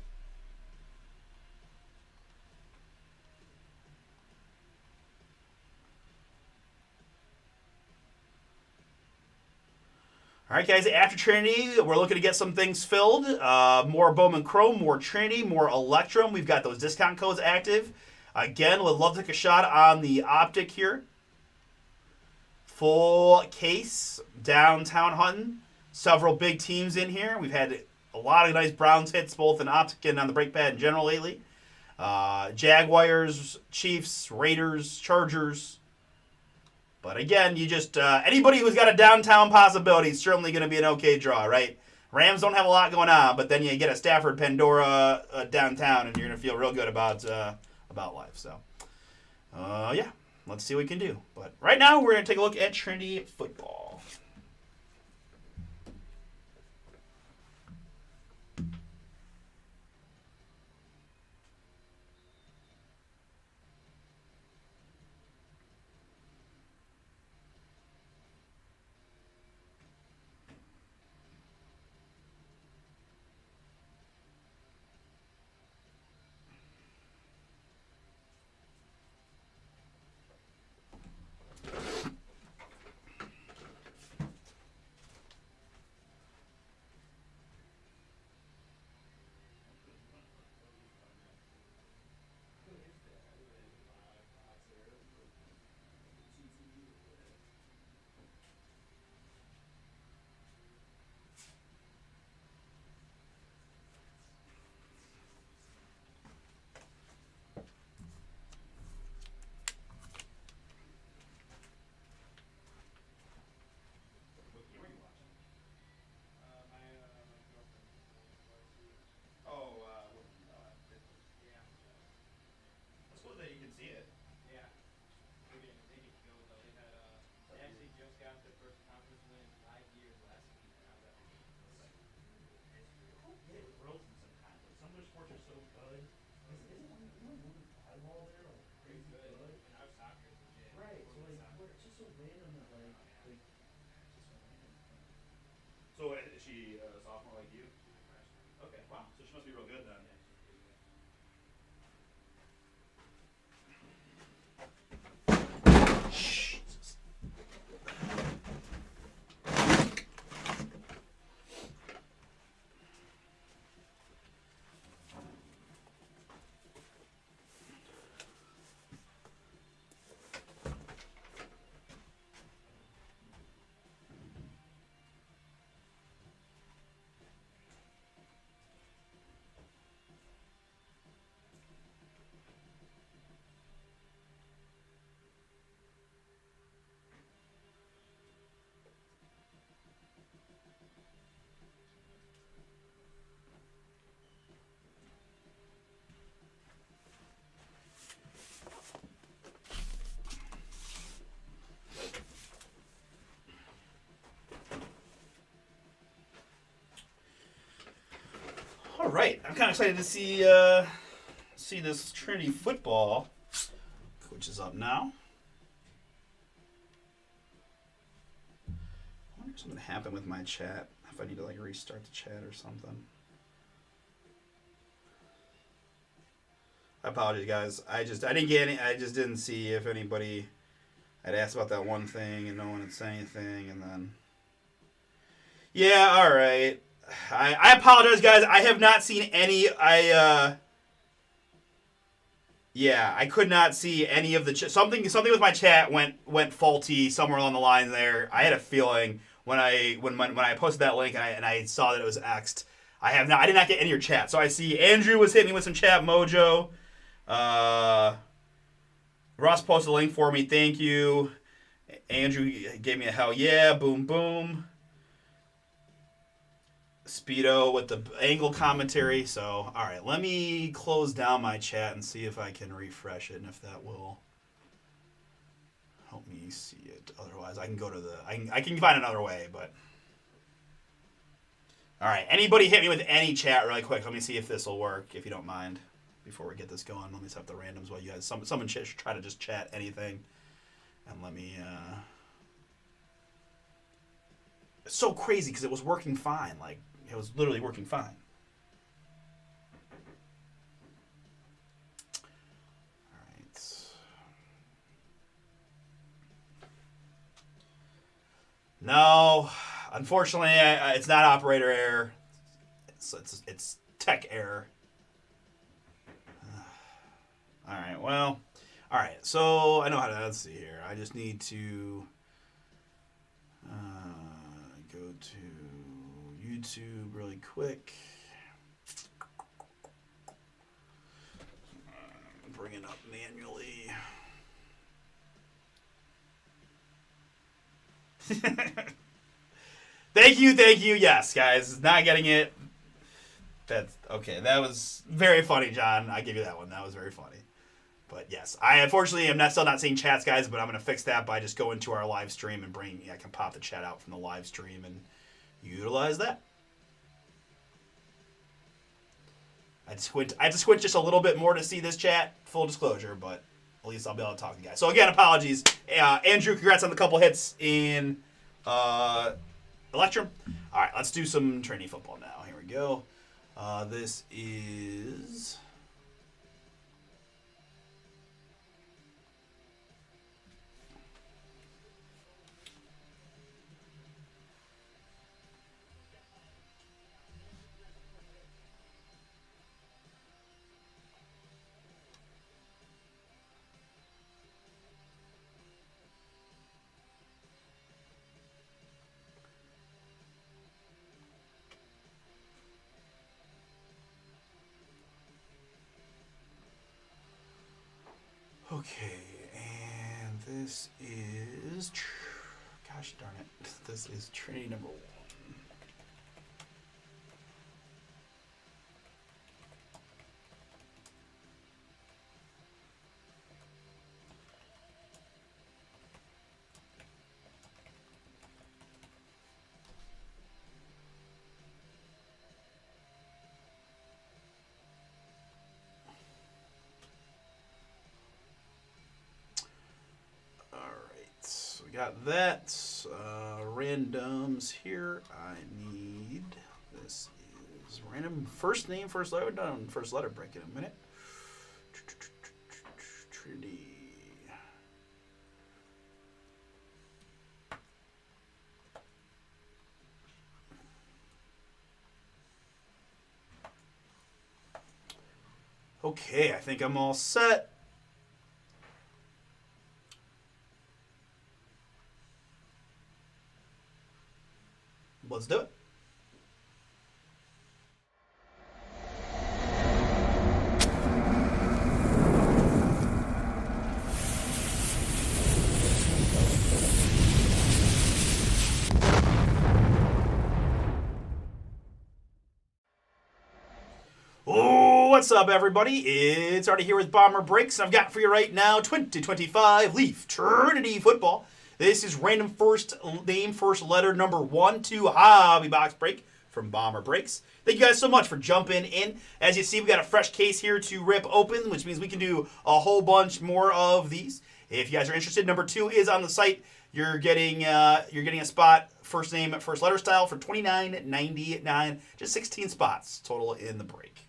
All right, guys, after Trinity, we're looking to get some things filled. More Bowman Chrome, more Trinity, more Electrum. We've got those discount codes active. Again, would love to take a shot on the Optic here. Full case, downtown hunting. Several big teams in here. We've had a lot of nice Browns hits, both in Optic and on the brake pad in general lately. Jaguars, Chiefs, Raiders, Chargers. But again, you just anybody who's got a downtown possibility is certainly going to be an okay draw, right? Rams don't have a lot going on, but then you get a Stafford Pandora downtown, and you're going to feel real good about life. So, yeah, let's see what we can do. But right now, we're going to take a look at Trinity football. So is she a sophomore like you? Okay, wow. So she must be real good then. All right, I'm kind of excited to see this Trinity football, which is up now. I wonder if something happened with my chat. If I need to like restart the chat or something. I apologize, guys. I didn't get any. I just didn't see if anybody had asked about that one thing and no one had said anything, and then yeah, all right. I apologize, guys. I have not seen any. Yeah, I could not see any of the something with my chat went faulty somewhere along the line there. I had a feeling when I posted that link and I saw that it was X'd. I did not get any of your chat. So I see Andrew was hitting me with some chat mojo. Ross posted a link for me. Thank you. Andrew gave me a hell yeah. Boom boom. Speedo with the angle commentary. So, all right, let me close down my chat and see if I can refresh it and if that will help me see it. Otherwise, I can go to the I can find another way, but all right, anybody hit me with any chat really quick. Let me see if this will work if you don't mind before we get this going. Let me set up the randoms while you guys someone should try to just chat anything and let me it's so crazy because it was working fine. Like it was literally working fine. All right. No, Unfortunately, it's not operator error. It's tech error. All right, well, all right. So I know how to. Let's see here. I just need to go to YouTube really quick. Bring it up manually. Thank you. Yes, guys, not getting it. That's okay. That was very funny, John. I give you that one. That was very funny. But yes, I unfortunately am still not seeing chats, guys. But I'm gonna fix that by just going to our live stream and I can pop the chat out from the live stream and utilize that. I had to squint just a little bit more to see this chat. Full disclosure, but at least I'll be able to talk to you guys. So again, apologies, Andrew. Congrats on the couple hits in Electrum. All right, let's do some training football now. Here we go. This is. Okay, and this is, gosh darn it, this is Trinity number 1. Got that. Randoms here. I need. This is random first name, first letter. Done first letter break in a minute. Trinity. Okay, I think I'm all set. Let's do it. Oh, what's up, everybody? It's Artie here with Bomber Breaks, and I've got for you right now 2025 Leaf Trinity Football. This is random first name, first letter, number 1 to Hobby Box Break from Bomber Breaks. Thank you guys so much for jumping in. As you see, we got a fresh case here to rip open, which means we can do a whole bunch more of these. If you guys are interested, number 2 is on the site. You're getting a spot, first name, first letter style for $29.99. Just 16 spots total in the break.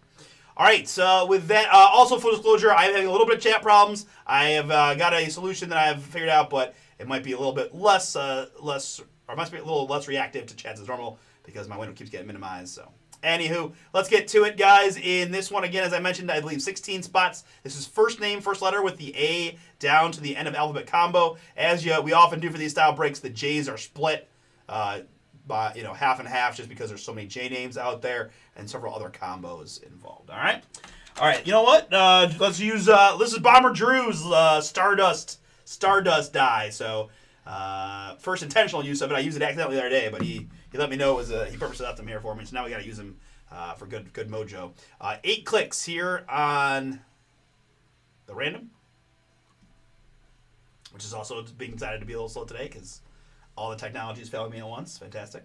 All right, so with that, also full disclosure, I'm having a little bit of chat problems. I have got a solution that I've figured out, but it might be a little bit less, or must be a little less reactive to chats as normal because my window keeps getting minimized. So, anywho, let's get to it, guys. In this one, again, as I mentioned, I believe 16 spots. This is first name, first letter with the A down to the end of alphabet combo. As we often do for these style breaks, the J's are split by half and half, just because there's so many J names out there and several other combos involved. All right. You know what? Let's use. This is Bomber Drew's Stardust die. So first intentional use of it. I used it accidentally the other day, but he let me know it was he purposely left them here for me. So now we got to use them for good mojo. 8 clicks here on the random, which is also being decided to be a little slow today because all the technology is failing me at once. Fantastic.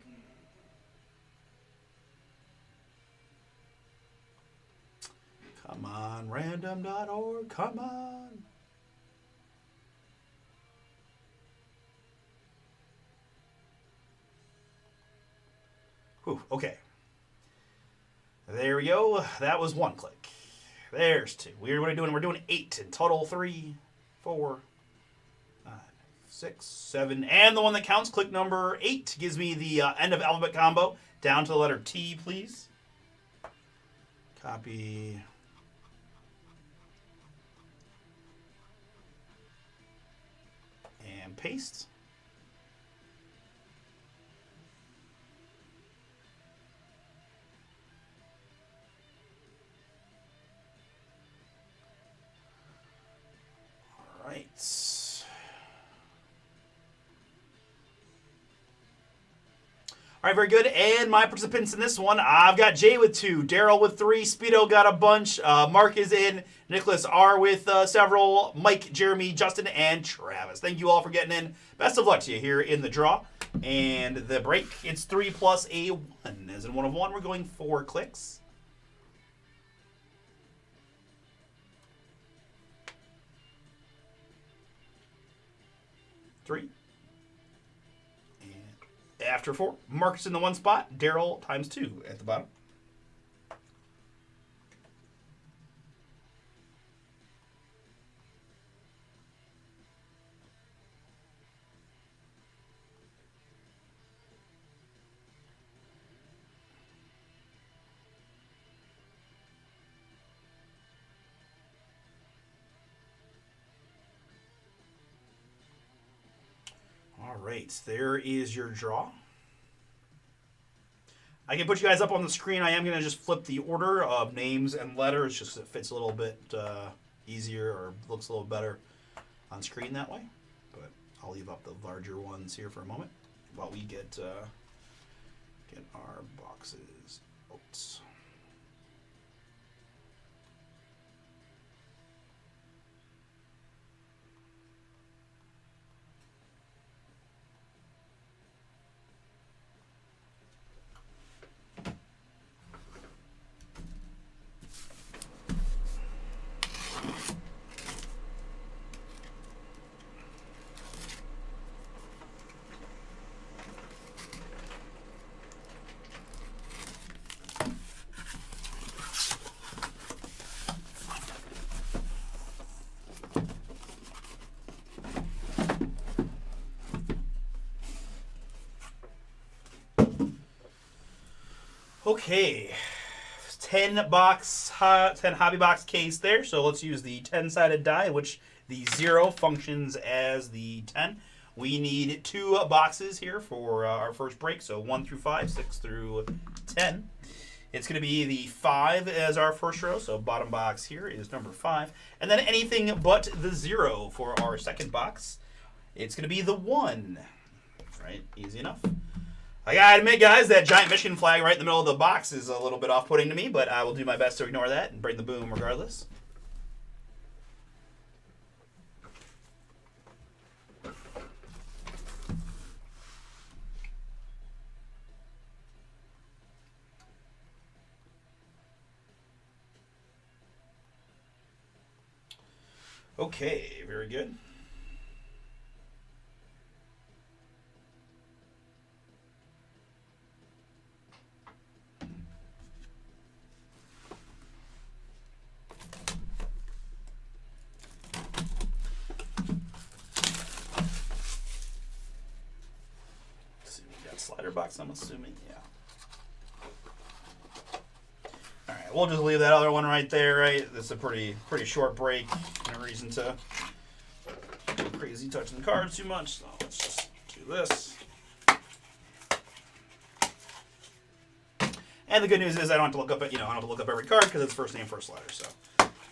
Come on, random.org. Come on. Whew, okay. There we go. That was 1 click. There's 2. We're doing 8 in total. 3, 4, 5, 6, 7, and the one that counts, click number 8. Gives me the end of alphabet combo down to the letter T, please. Copy. And paste. All right. All right, very good. And my participants in this one, I've got Jay with 2, Daryl with 3, Speedo got a bunch, Mark is in, Nicholas R with several, Mike, Jeremy, Justin, and Travis. Thank you all for getting in. Best of luck to you here in the draw. And the break, it's 3 plus a 1. As in 1 of 1, we're going 4 clicks. Three. After 4, Mark's in the 1 spot. Daryl times 2 at the bottom. All right, there is your draw. I can put you guys up on the screen. I am going to just flip the order of names and letters just so it fits a little bit easier or looks a little better on screen that way. But I'll leave up the larger ones here for a moment while we get our boxes out. Okay, 10 hobby box case there. So let's use the 10-sided die, which the 0 functions as the 10. We need 2 boxes here for our first break. So 1 through 5, 6 through 10. It's going to be the 5 as our first row. So bottom box here is number 5. And then anything but the 0 for our second box. It's going to be the 1. Right, easy enough. I gotta admit, guys, that giant Michigan flag right in the middle of the box is a little bit off-putting to me, but I will do my best to ignore that and bring the boom regardless. Okay, very good. Slider box, I'm assuming, yeah. All right, we'll just leave that other one right there, right? This is a pretty short break. No reason to go crazy touching the cards too much, so let's just do this. And the good news is I don't have to look up I don't have to look up every card because it's first name, first letter. So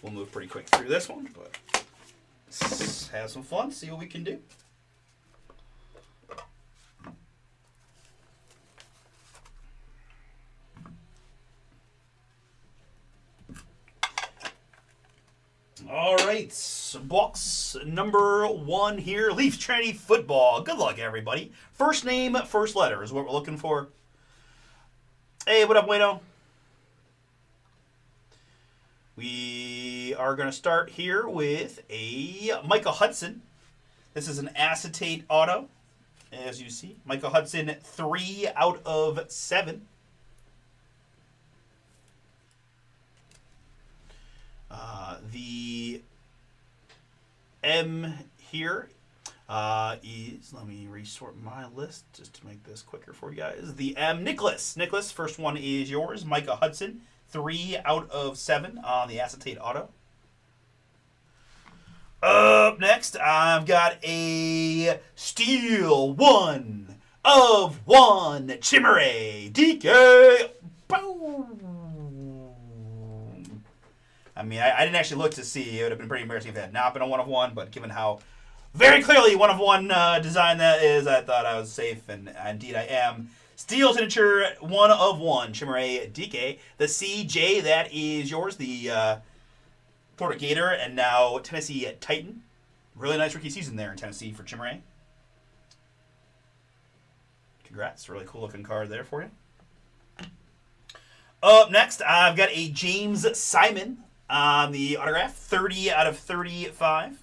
we'll move pretty quick through this one, but let's have some fun, see what we can do. All right, box number 1 here, Leafs Trinity Football. Good luck, everybody. First name, first letter is what we're looking for. Hey, what up, Wayno? We are going to start here with a Micah Hudson. This is an acetate auto, as you see. Micah Hudson, 3 out of 7. The M here, Is, let me resort my list just to make this quicker for you guys. The M. Nicholas. Nicholas, first one is yours. Micah Hudson, 3 out of 7 on the acetate auto. Up next, I've got a Steel 1 of 1 Chimere DK. Boom. I mean, I didn't actually look to see. It would have been pretty embarrassing if it had not been a 1 of 1, but given how very clearly 1 of 1 design that is, I thought I was safe, and indeed I am. Steel signature 1 of 1 Chimere DK. The CJ, that is yours. The Florida Gator and now Tennessee Titan. Really nice rookie season there in Tennessee for Chimere. Congrats. Really cool looking card there for you. Up next, I've got a James Simon on the autograph. 30 out of 35.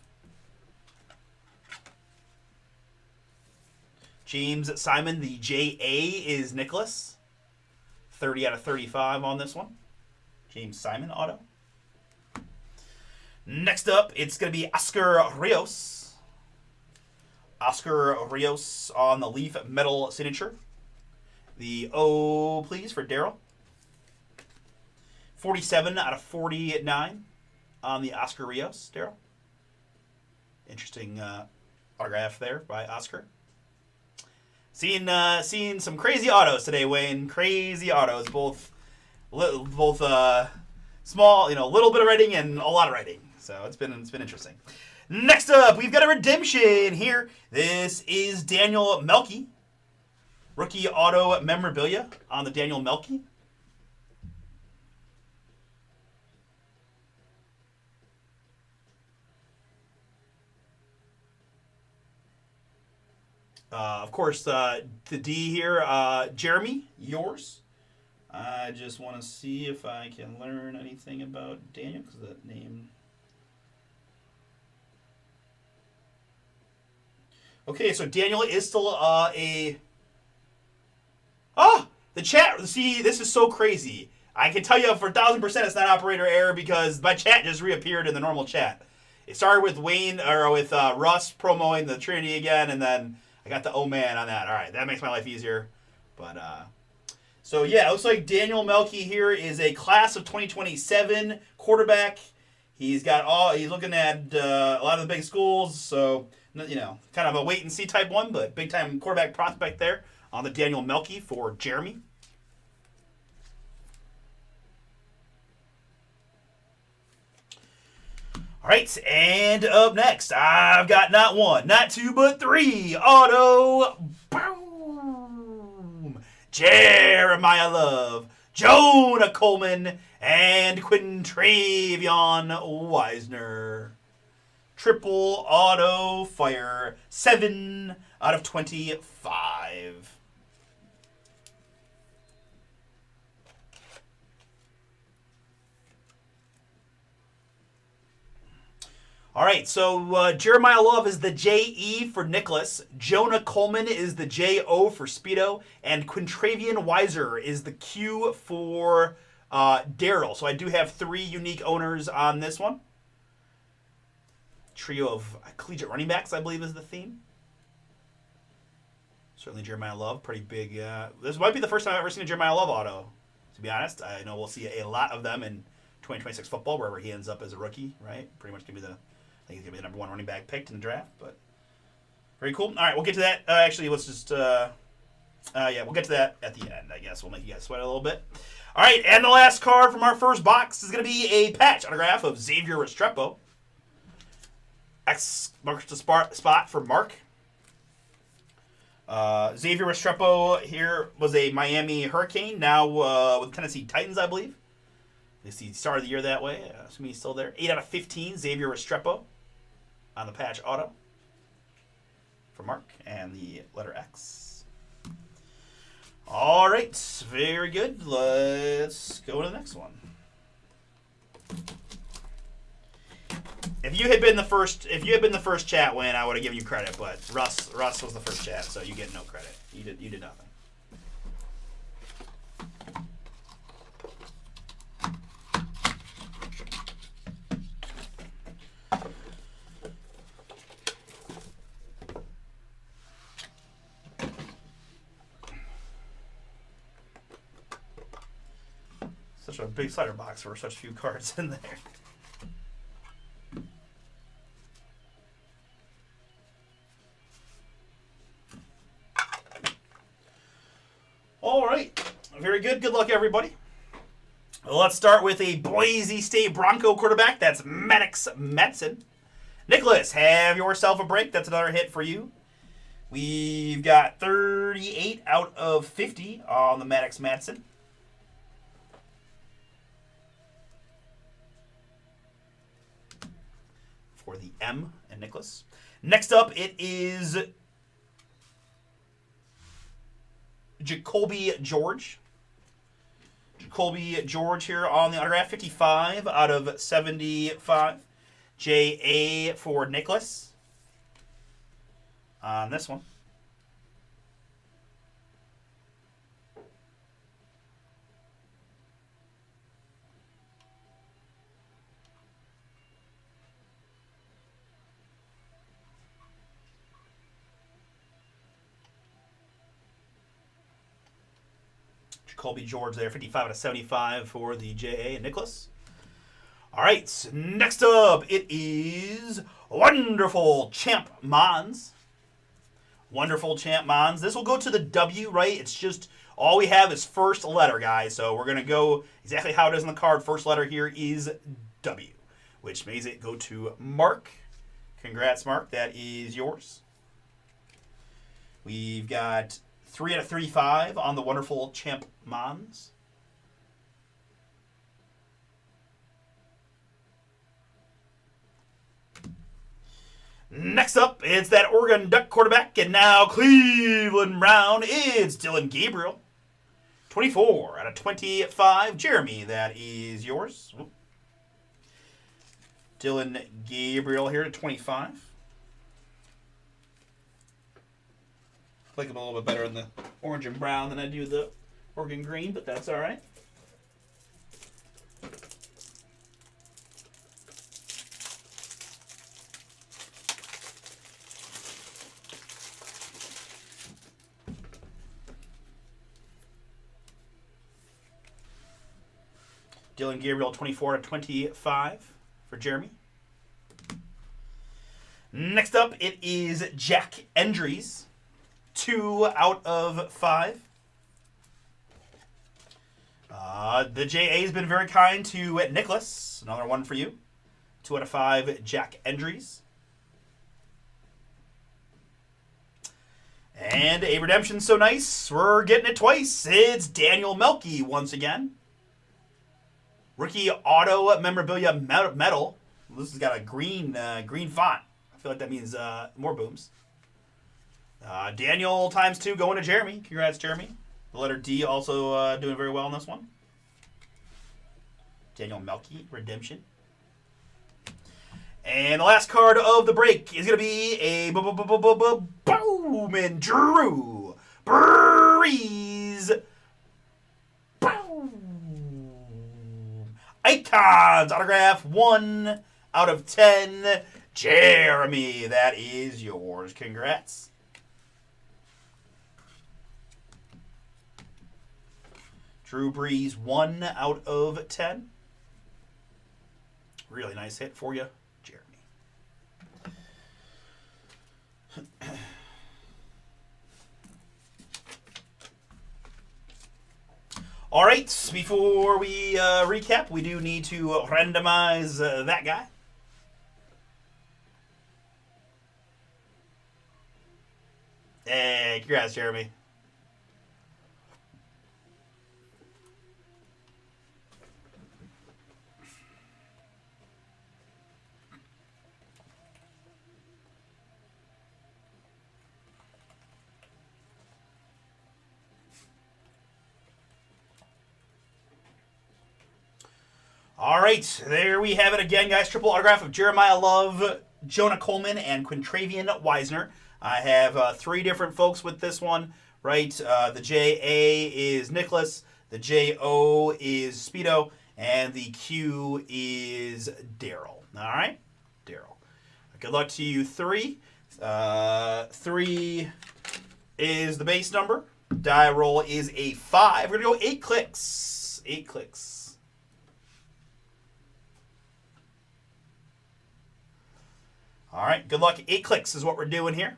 James Simon, the JA is Nicholas. 30 out of 35 on this one. James Simon auto. Next up, it's going to be Oscar Rios. Oscar Rios on the Leaf Metal signature. The O, please, for Daryl. 47 out of 49 on the Oscar Rios, Daryl. Interesting autograph there by Oscar. Seeing some crazy autos today, Wayne. Crazy autos, both small, a little bit of writing and a lot of writing. So it's been interesting. Next up, we've got a redemption here. This is Daniel Melky. Rookie auto memorabilia on the Daniel Melky. Of course, the D here, Jeremy, yours. I just want to see if I can learn anything about Daniel, because that name... Okay, so Daniel is still a... Oh! The chat! See, this is so crazy. I can tell you for 1000% it's not operator error because my chat just reappeared in the normal chat. It started with with Russ promoting the Trinity again, and then I got the man on that. All right, that makes my life easier. But, so yeah, it looks like Daniel Melky here is a class of 2027 quarterback. He's looking at a lot of the big schools, so, kind of a wait and see type one, but big time quarterback prospect there on the Daniel Melky for Jeremy. All right, and up next, I've got not 1, not 2, but 3 auto. Boom! Jeremiah Love, Jonah Coleman, and Quintravion Wisner. Triple auto fire, 7 out of 25. All right, so Jeremiah Love is the J-E for Nicholas. Jonah Coleman is the J-O for Speedo. And Quintravion Wisner is the Q for Daryl. So I do have 3 unique owners on this one. Trio of collegiate running backs, I believe, is the theme. Certainly Jeremiah Love, pretty big. This might be the first time I've ever seen a Jeremiah Love auto, to be honest. I know we'll see a lot of them in 2026 football, wherever he ends up as a rookie, right? Pretty much going to be I think he's going to be the #1 running back picked in the draft, but very cool. All right, we'll get to that. Actually, let's just, we'll get to that at the end, I guess. We'll make you guys sweat a little bit. All right, and the last card from our first box is going to be a patch autograph of Xavier Restrepo. X marks the spot for Mark. Xavier Restrepo here was a Miami Hurricane, now with Tennessee Titans, I believe. At least he started the year that way. Assuming he's still there. 8 out of 15, Xavier Restrepo on the patch auto for Mark and the letter X. All right, very good. Let's go to the next one. If you had been the first chat win, I would have given you credit, but Russ was the first chat, so you get no credit. You did nothing. Such a big cider box for such few cards in there. All right. Very good. Good luck, everybody. Let's start with a Boise State Bronco quarterback. That's Maddox Madsen. Nicholas, have yourself a break. That's another hit for you. We've got 38 out of 50 on the Maddox Madsen. For the M and Nicholas. Next up, it is Jacoby George. Jacoby George here on the autograph. 55 out of 75. J.A. for Nicholas. On this one. Jacoby George there, 55 out of 75 for the J.A. and Nicholas. All right, next up, it is Wonderful Champ Mons. Wonderful Champ Mons. This will go to the W, right? It's just, all we have is first letter, guys. So we're going to go exactly how it is on the card. First letter here is W, which makes it go to Mark. Congrats, Mark. That is yours. We've got 3 out of 35 on the Wonderful Champ Mons. Next up, it's that Oregon Duck quarterback, and now Cleveland Brown. It's Dillon Gabriel. 24 out of 25. Jeremy, that is yours. Dillon Gabriel here to 25. I like him a little bit better in the orange and brown than I do the Oregon green, but that's all right. Dillon Gabriel, 24 to 25 for Jeremy. Next up, it is Jack Endries, 2 out of 5. The JA has been very kind to Nicholas. Another one for you. 2 out of 5, Jack Endries. And a redemption so nice, we're getting it twice. It's Daniel Melky once again. Rookie auto memorabilia medal. This has got a green font. I feel like that means more booms. Daniel ×2 going to Jeremy. Congrats, Jeremy. The letter D also doing very well in this one. Daniel Melky, redemption. And the last card of the break is going to be a Bowman Drew Brees. Boom. Icons autograph 1 out of 10. Jeremy, that is yours. Congrats. Drew Brees, 1 out of 10. Really nice hit for you, Jeremy. All right, before we recap, we do need to randomize that guy. Hey, congrats, Jeremy. All right, there we have it again, guys. Triple autograph of Jeremiah Love, Jonah Coleman, and Quintravian Wisner. I have 3 different folks with this one, right? The J.A. is Nicholas, the J.O. is Speedo, and the Q is Daryl. All right? Daryl. Good luck to you 3. 3 is the base number. Die roll is a 5. We're going to go 8 clicks. 8 clicks. All right, good luck. 8 clicks is what we're doing here.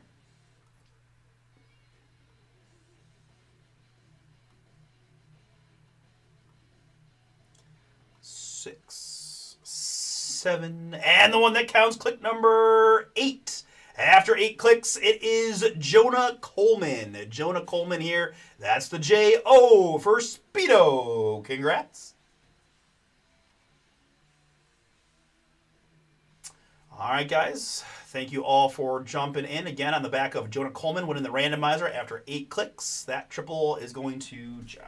6, 7, and the one that counts, click number 8. After 8 clicks, it is Jonah Coleman. Jonah Coleman here. That's the J-O for Speedo. Congrats. All right, guys. Thank you all for jumping in again on the back of Jonah Coleman winning the randomizer after 8 clicks. That triple is going to John.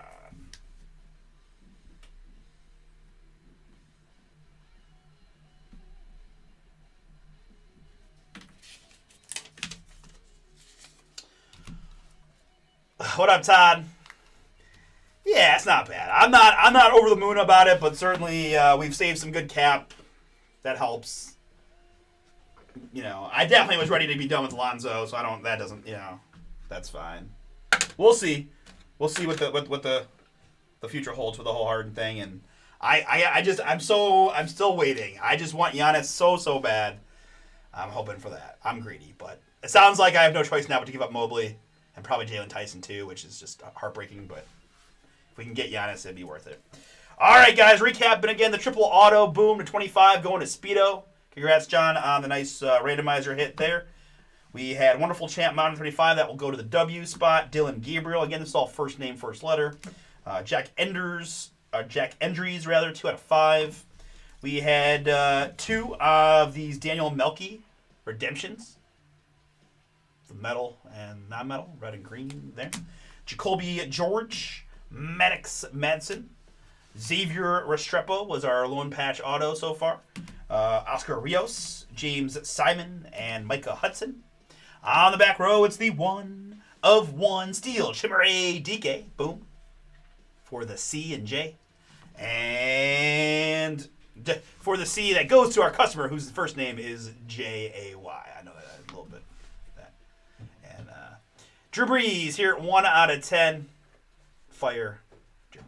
What up, Todd? Yeah, it's not bad. I'm not over the moon about it, but certainly we've saved some good cap. That helps. You know, I definitely was ready to be done with Lonzo, so that doesn't, that's fine. We'll see. We'll see what the future holds with the whole Harden thing, and I'm still waiting. I just want Giannis so bad. I'm hoping for that. I'm greedy, but it sounds like I have no choice now but to give up Mobley and probably Jalen Tyson too, which is just heartbreaking, but if we can get Giannis, it'd be worth it. All right, guys, recapping again, the triple auto boom to 25 going to Speedo. Congrats, John, on the nice randomizer hit there. We had Wonderful Champ Mountain 35. That will go to the W spot. Dylan Gabriel. Again, this is all first name, first letter. Jack Endries, 2 out of 5. We had 2 of these Daniel Melky redemptions. The metal and non-metal, red and green there. Jacoby George, Maddox Madsen. Xavier Restrepo was our lone patch auto so far. Oscar Rios, James Simon, and Micah Hudson. On the back row, it's the 1 of 1 Steel Chimere DK. Boom. For the C and J. And for the C that goes to our customer, whose first name is J-A-Y. I know that a little bit. And Drew Brees here at 1 out of 10. Fire.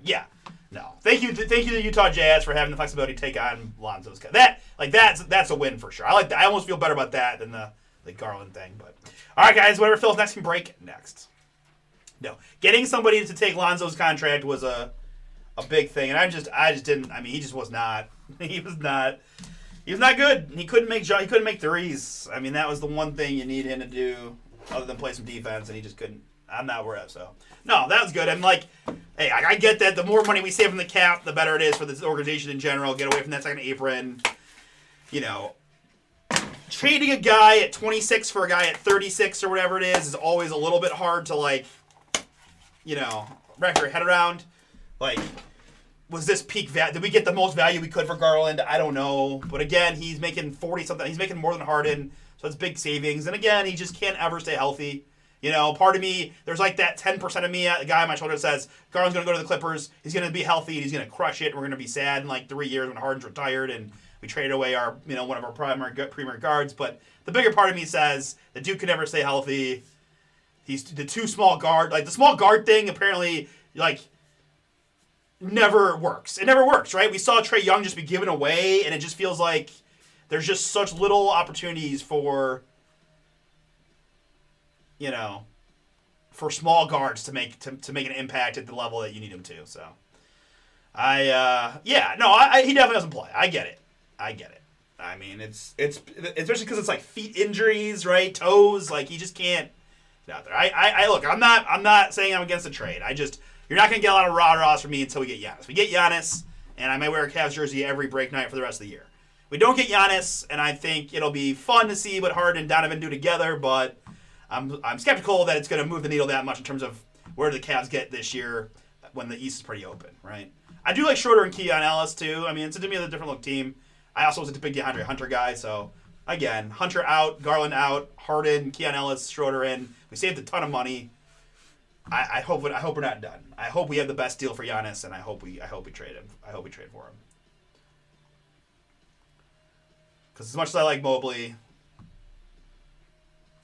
Yeah. No, thank you to Utah Jazz for having the flexibility to take on Lonzo's cut. That's a win for sure. I almost feel better about that than the Garland thing. But all right, guys, whatever fills next can break next. No, getting somebody to take Lonzo's contract was a big thing, and I just didn't. I mean, he just was not. He was not good. He couldn't make threes. I mean, that was the one thing you need him to do other than play some defense, and he just couldn't. I'm not worried. So no, that was good. I'm like, hey, I get that. The more money we save from the cap, the better it is for this organization in general. Get away from that second apron. Trading a guy at 26 for a guy at 36 or whatever it is always a little bit hard to wrap your head around. Like, was this peak value? Did we get the most value we could for Garland? I don't know. But again, he's making 40-something. He's making more than Harden, so it's big savings. And again, he just can't ever stay healthy. Part of me, there's like that 10% of me, the guy on my shoulder that says, Garland's going to go to the Clippers, he's going to be healthy, and he's going to crush it, and we're going to be sad in like 3 years when Harden's retired, and we traded away our, one of our premier guards. But the bigger part of me says, the dude could never stay healthy. He's the too small guard. Like, the small guard thing, apparently, never works. It never works, right? We saw Trae Young just be given away, and it just feels like there's just such little opportunities for for small guards to make an impact at the level that you need them to. So, he definitely doesn't play. I get it. I mean, it's especially because it's like feet injuries, right? Toes, like he just can't get out there. I'm not saying I'm against the trade. You're not gonna get a lot of rah-rahs from me until we get Giannis. We get Giannis, and I may wear a Cavs jersey every break night for the rest of the year. We don't get Giannis, and I think it'll be fun to see what Harden and Donovan do together, but I'm skeptical that it's going to move the needle that much in terms of where the Cavs get this year when the East is pretty open, right? I do like Schroeder and Keon Ellis, too. I mean, it's to me a different look team. I also was a big DeAndre Hunter guy, so again, Hunter out, Garland out, Harden, Keon Ellis, Schroeder in. We saved a ton of money. I hope we're not done. I hope we have the best deal for Giannis, and I hope we trade him. I hope we trade for him. Because as much as I like Mobley,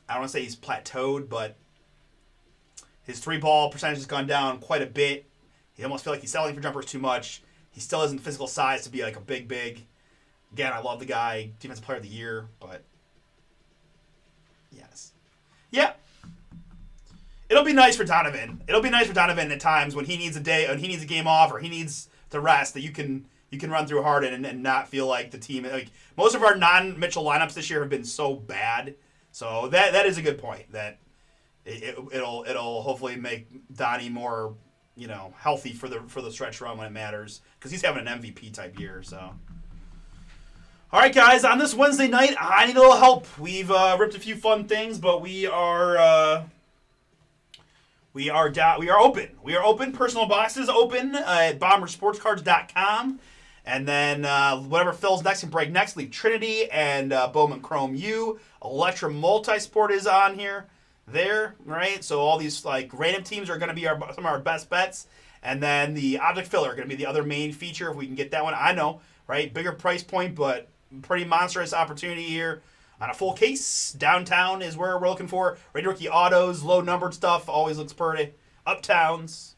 I don't want to say he's plateaued, but his 3-ball percentage has gone down quite a bit. He almost feels like he's settling for jumpers too much. He still isn't physical size to be like a big. Again, I love the guy, defensive player of the year, but Yes. Yeah. It'll be nice for Donovan. It'll be nice for Donovan at times when he needs a day, when he needs a game off, or he needs to rest. That you can run through Harden and not feel like the team. Like most of our non-Mitchell lineups this year have been so bad. So that is a good point. That it'll hopefully make Donnie more healthy for the stretch run when it matters because he's having an MVP type year. So. All right, guys. On this Wednesday night, I need a little help. We've ripped a few fun things, but we are open. We are open. Personal boxes open at bombersportscards.com. And then whatever fills next and break next, leave Trinity and Bowman Chrome U. Electra Multisport is on here. There, right? So all these like random teams are going to be some of our best bets. And then the object filler are going to be the other main feature if we can get that one. I know, right? Bigger price point, but pretty monstrous opportunity here. On a full case, downtown is where we're looking for. Rated rookie autos, low-numbered stuff, always looks pretty. Uptowns.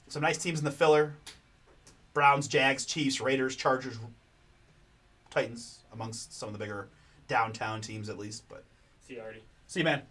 Some nice teams in the filler. Browns, Jags, Chiefs, Raiders, Chargers, Titans, amongst some of the bigger downtown teams at least. But See you, Artie. See you, man.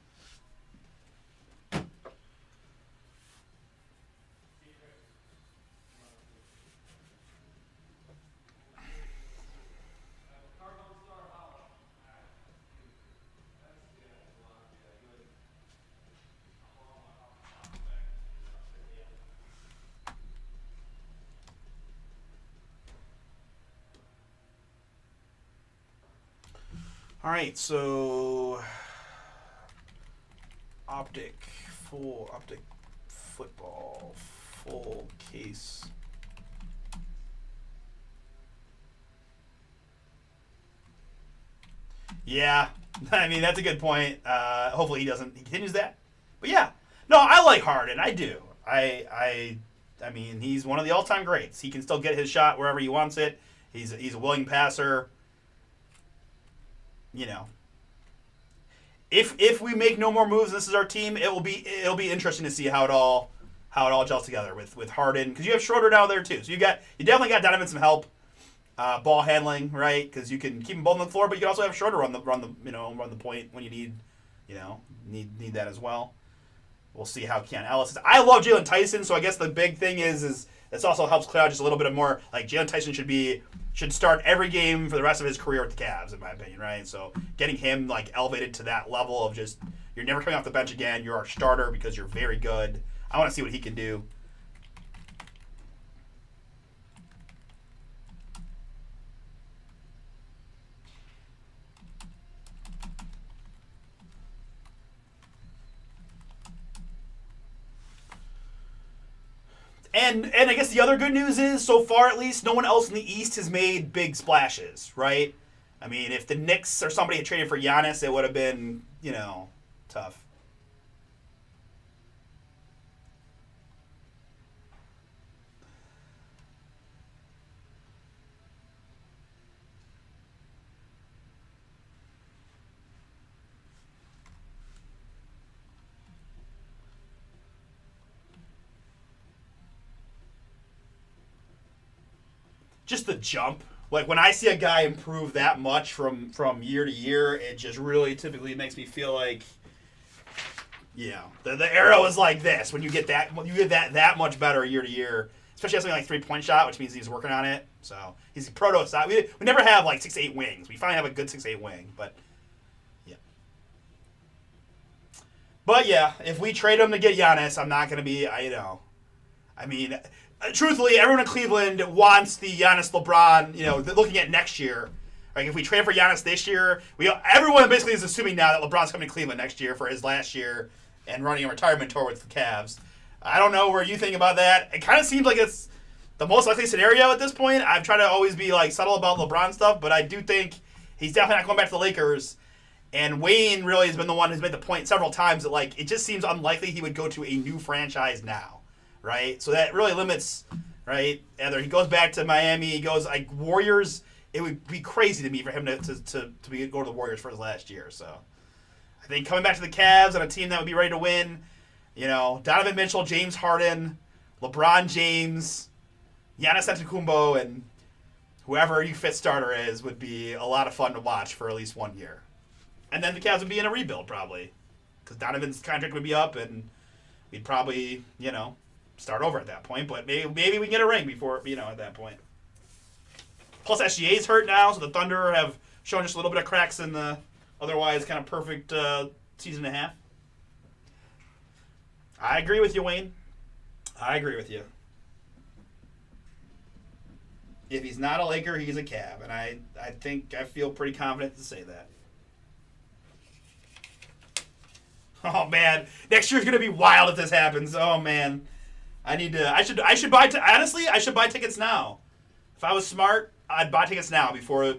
All right, so optic football, full case. Yeah, I mean, that's a good point. Hopefully he continues that. But yeah, no, I like Harden. I do. I mean, he's one of the all-time greats. He can still get his shot wherever he wants it. He's a willing passer. If we make no more moves, this is our team. It'll be interesting to see how it all gels together with Harden because you have Schroeder down there too. So you definitely got Donovan some help, ball handling, right? Because you can keep them both on the floor, but you can also have Schroeder run the point when you need that as well. We'll see how Keon Ellis is. I love Jalen Tyson, so I guess the big thing is this also helps clear out just a little bit more. Like Jalen Tyson should start every game for the rest of his career with the Cavs, in my opinion, right? So getting him like elevated to that level of just you're never coming off the bench again. You're our starter because you're very good. I want to see what he can do. And I guess the other good news is, so far at least, no one else in the East has made big splashes, right? I mean, if the Knicks or somebody had traded for Giannis, it would have been, tough. Just the jump. Like when I see a guy improve that much from year to year, it just really typically makes me feel like, the arrow is like this when you get that much better year to year, especially something like 3-point shot, which means he's working on it. So he's a proto side. We never have like 6'8" wings. We finally have a good 6'8" wing, but yeah. But yeah, if we trade him to get Giannis, I'm not gonna be truthfully, everyone in Cleveland wants the Giannis LeBron, looking at next year. Like if we trade for Giannis this year, everyone basically is assuming now that LeBron's coming to Cleveland next year for his last year and running a retirement tour with the Cavs. I don't know where you think about that. It kind of seems like it's the most likely scenario at this point. I've tried to always be like subtle about LeBron stuff, but I do think he's definitely not going back to the Lakers. And Wayne really has been the one who's made the point several times that like it just seems unlikely he would go to a new franchise now. Right? So that really limits, right? Either he goes back to Miami, he goes like Warriors. It would be crazy to me for him to go to the Warriors for his last year. So I think coming back to the Cavs on a team that would be ready to win, Donovan Mitchell, James Harden, LeBron James, Giannis Antetokounmpo, and whoever you fit starter is would be a lot of fun to watch for at least 1 year. And then the Cavs would be in a rebuild probably, because Donovan's contract would be up, and we'd probably start over at that point. But maybe we can get a ring before at that point. Plus SGA's hurt now, so the Thunder have shown just a little bit of cracks in the otherwise kind of perfect season and a half. I agree with you, Wayne. I agree with you. If he's not a Laker, he's a Cav, and I feel pretty confident to say that. Oh man, next year's gonna be wild if this happens. Oh man, I should buy. Honestly, I should buy tickets now. If I was smart, I'd buy tickets now before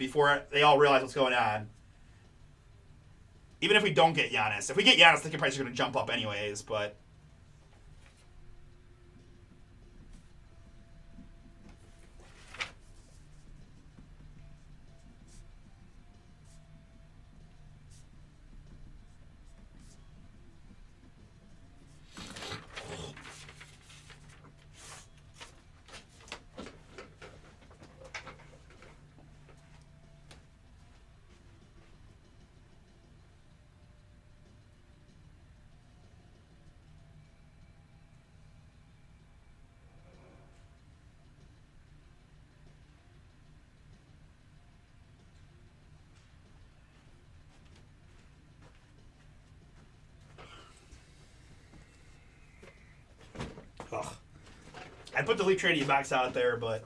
they all realize what's going on. Even if we don't get Giannis, if we get Giannis, ticket prices are gonna jump up anyways. But ugh. I'd put the Leaf Trading box out there, but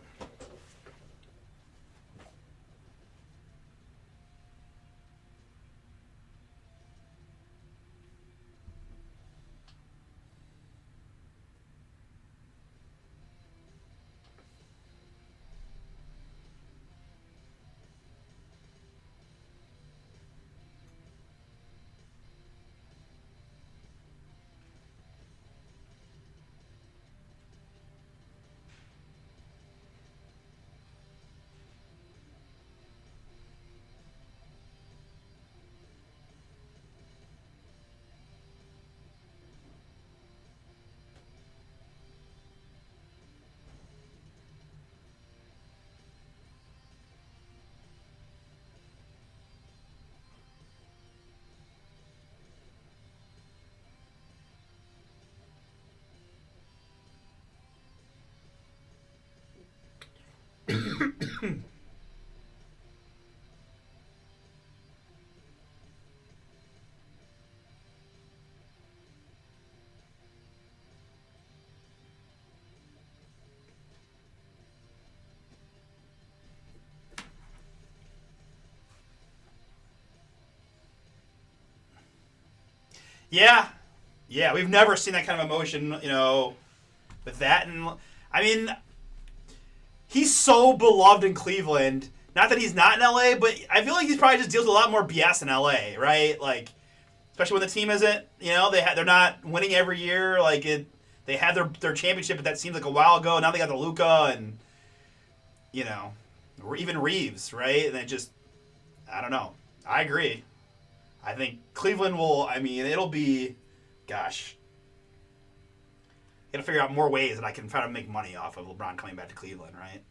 yeah, we've never seen that kind of emotion, with that. And I mean, he's so beloved in Cleveland. Not that he's not in LA, but I feel like he's probably just deals with a lot more BS in LA, right? Like, especially when the team isn't, they're not winning every year. Like they had their championship, but that seems like a while ago. Now they got the Luka and even Reeves, right? And it just, I don't know. I agree. I think Cleveland will. I mean, it'll be, gosh. Got to figure out more ways that I can try to make money off of LeBron coming back to Cleveland, right?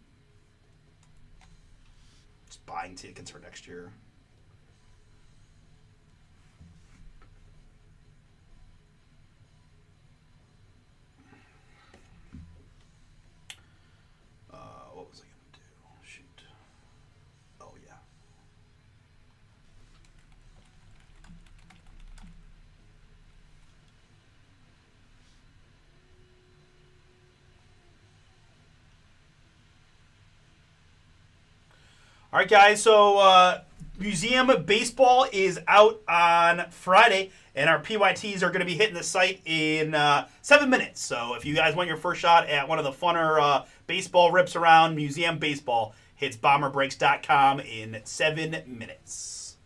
Just buying tickets for next year. What was I going to do? Shoot. Oh, yeah. All right, guys. So Museum Baseball is out on Friday, and our PYTs are going to be hitting the site in 7 minutes. So if you guys want your first shot at one of the funner baseball rips around, Museum Baseball hits bomberbreaks.com in 7 minutes.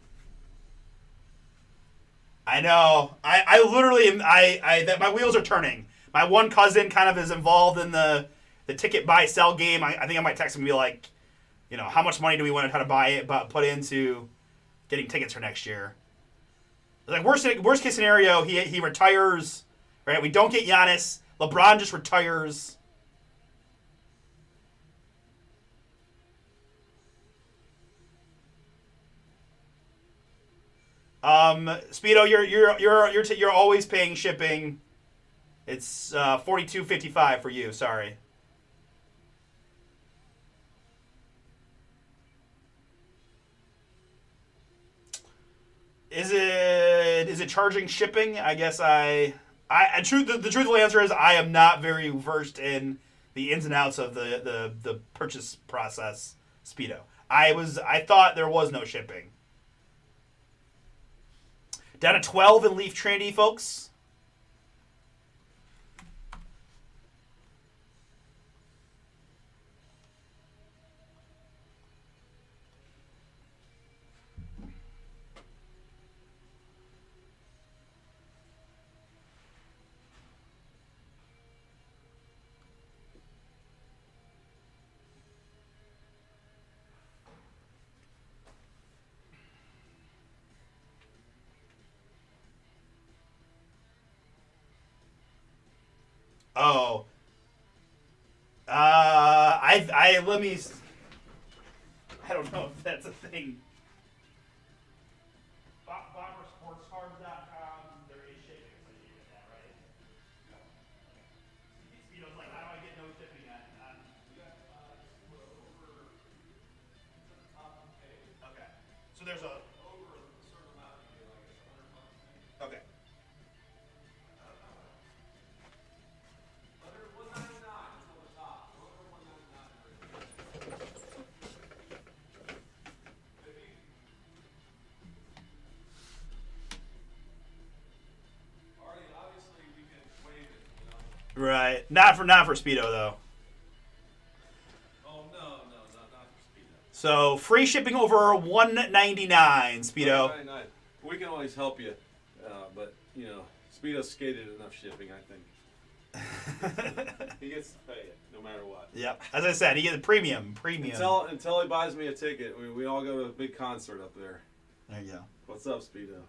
I know. I literally am. That my wheels are turning. My one cousin kind of is involved in the ticket buy sell game. I think I might text him and be like, how much money do we want to try to buy it, but put into getting tickets for next year? Like worst case scenario, he retires, right? We don't get Giannis. LeBron just retires. Speedo, you're always paying shipping. It's $42.55 for you. Sorry. Is it charging shipping? I guess the truthful answer is I am not very versed in the ins and outs of the purchase process. Speedo. I thought there was no shipping. Down to 12 in Leaf Trinity, folks. Oh, let me. I don't know if that's a thing. BomberSportsCards.com. There is shipping associated with that, right? Speedo's like, how do I get no shipping on Okay. So there's a okay. Right. Not for Speedo though. Oh no, not for Speedo. So free shipping over $199, Speedo. We can always help you, but Speedo skated enough shipping. I think he gets to pay it no matter what. Yep. As I said, he gets a premium. Until he buys me a ticket, we all go to a big concert up there. There you go. What's up, Speedo?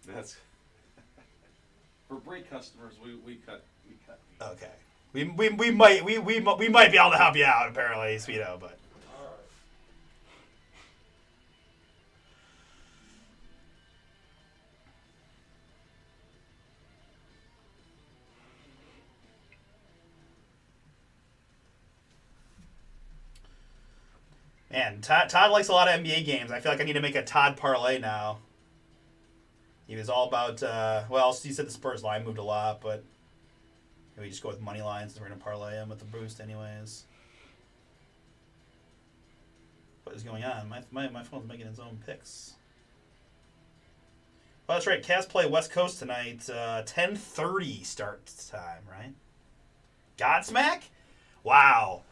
That's for break customers. We cut. Okay. We might be able to help you out apparently, Speedo, but. All right. Man, Todd likes a lot of NBA games. I feel like I need to make a Todd parlay now. He was all about, he said the Spurs line moved a lot, but maybe just go with money lines and we're going to parlay him with the boost anyways. What is going on? My phone's making its own picks. Oh, that's right. Cavs play West Coast tonight. 10:30 start time, right? Godsmack? Wow.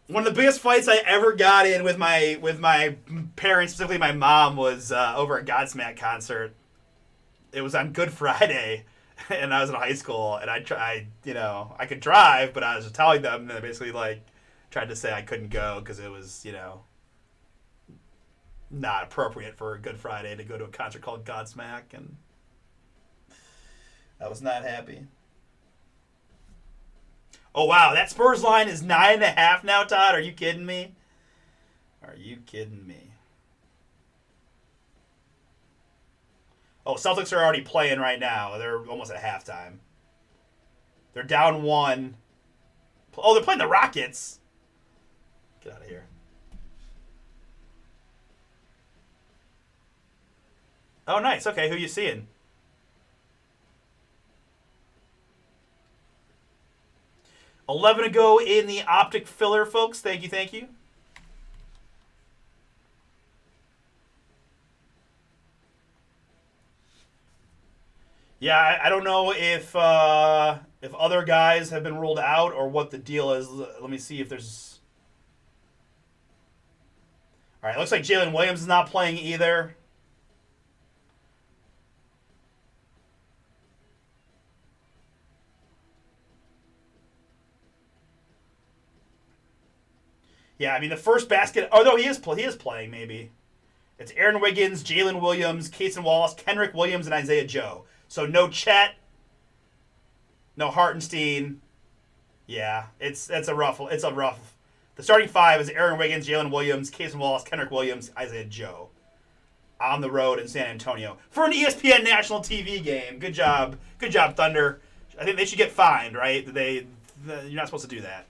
One of the biggest fights I ever got in with my parents, specifically my mom, was over a Godsmack concert. It was on Good Friday, and I was in high school, and I could drive, but I was just telling them, and they basically tried to say I couldn't go because it was not appropriate for a Good Friday to go to a concert called Godsmack, and I was not happy. Oh, wow. That Spurs line is 9.5 now, Todd. Are you kidding me? Are you kidding me? Oh, Celtics are already playing right now. They're almost at halftime. They're down 1. Oh, they're playing the Rockets. Get out of here. Oh, nice. Okay, who you seeing? $11 to go in the optic filler, folks. Thank you, thank you. Yeah, I don't know if other guys have been ruled out or what the deal is. Let me see if there's. All right, looks like Jalen Williams is not playing either. Yeah, I mean the first basket. Oh no, he is playing. Maybe it's Aaron Wiggins, Jalen Williams, Cason Wallace, Kenrick Williams, and Isaiah Joe. So no Chet, no Hartenstein. Yeah, it's a rough. The starting 5 is Aaron Wiggins, Jalen Williams, Cason Wallace, Kenrick Williams, Isaiah Joe. on the road in San Antonio for an ESPN national TV game. Good job, Thunder. I think they should get fined, right? You're not supposed to do that.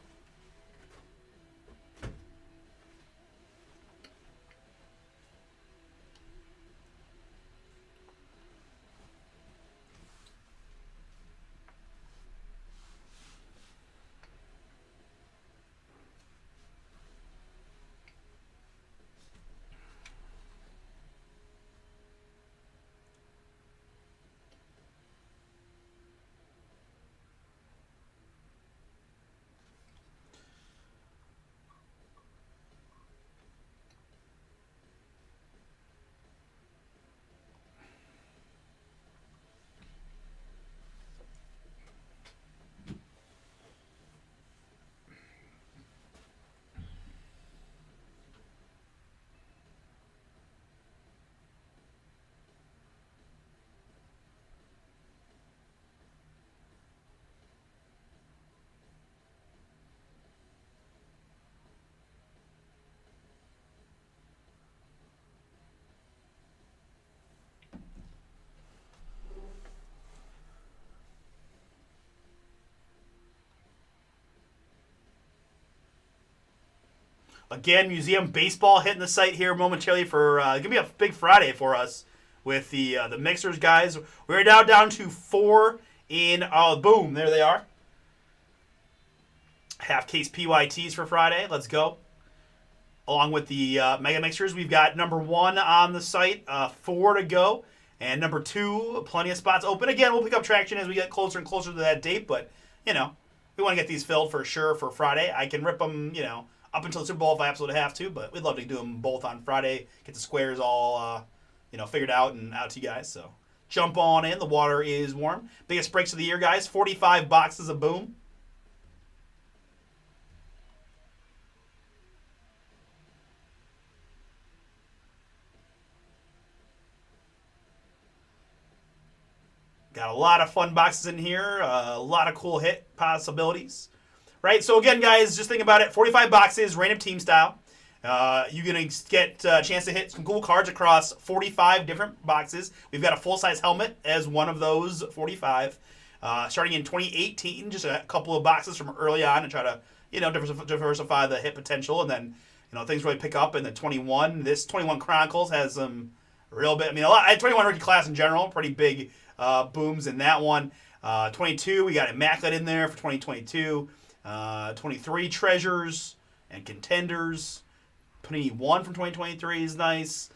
Again, museum baseball hitting the site here momentarily for going to be a big Friday for us with the mixers guys. We're now down to 4 in. Boom, there they are. Half case PYTs for Friday. Let's go. Along with the mega mixers, we've got number 1 on the site, 4 to go, and number 2, plenty of spots open. Again, we'll pick up traction as we get closer and closer to that date, but we want to get these filled for sure for Friday. I can rip them, up until the Super Bowl if I absolutely have to, but we'd love to do them both on Friday, get the squares all, figured out and out to you guys. So jump on in. The water is warm. Biggest breaks of the year, guys. 45 boxes of Boom. Got a lot of fun boxes in here, a lot of cool hit possibilities. Right, so again, guys, just think about it. 45 boxes, random team style. You're going to get a chance to hit some cool cards across 45 different boxes. We've got a full-size helmet as one of those 45. Starting in 2018, just a couple of boxes from early on to try to, diversify the hit potential. And then, things really pick up in the 21. This 21 Chronicles has some real bit. 21 rookie class in general, pretty big booms in that one. 22, we got Immaculate in there for 2022. 23 Treasures and Contenders. Panini 1 from 2023 is nice.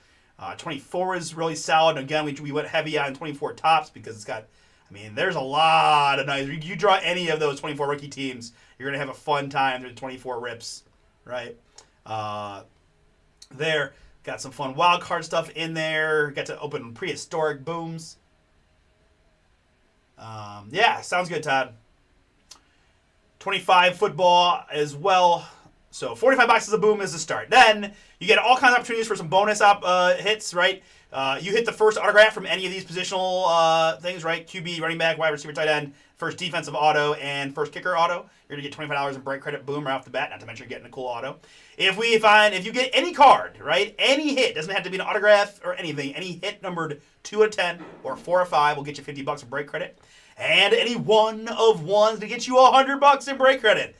24 is really solid. Again, we went heavy on 24 Tops because it's got, there's a lot of nice. You draw any of those 24 rookie teams, you're going to have a fun time through the 24 rips, right? There. Got some fun wild card stuff in there. Got to open prehistoric booms. Yeah, sounds good, Todd. 25 football as well. So 45 boxes of Boom is the start. Then you get all kinds of opportunities for some bonus hits, right? You hit the first autograph from any of these positional things, right? QB, running back, wide receiver, tight end, first defensive auto, and first kicker auto. You're going to get $25 in break credit Boom right off the bat, not to mention getting a cool auto. If you get any card, right, any hit, doesn't have to be an autograph or anything, any hit numbered 2 out of 10 or 4 or 5 will get you $50 in break credit. And any one of ones to get you $100 in break credit.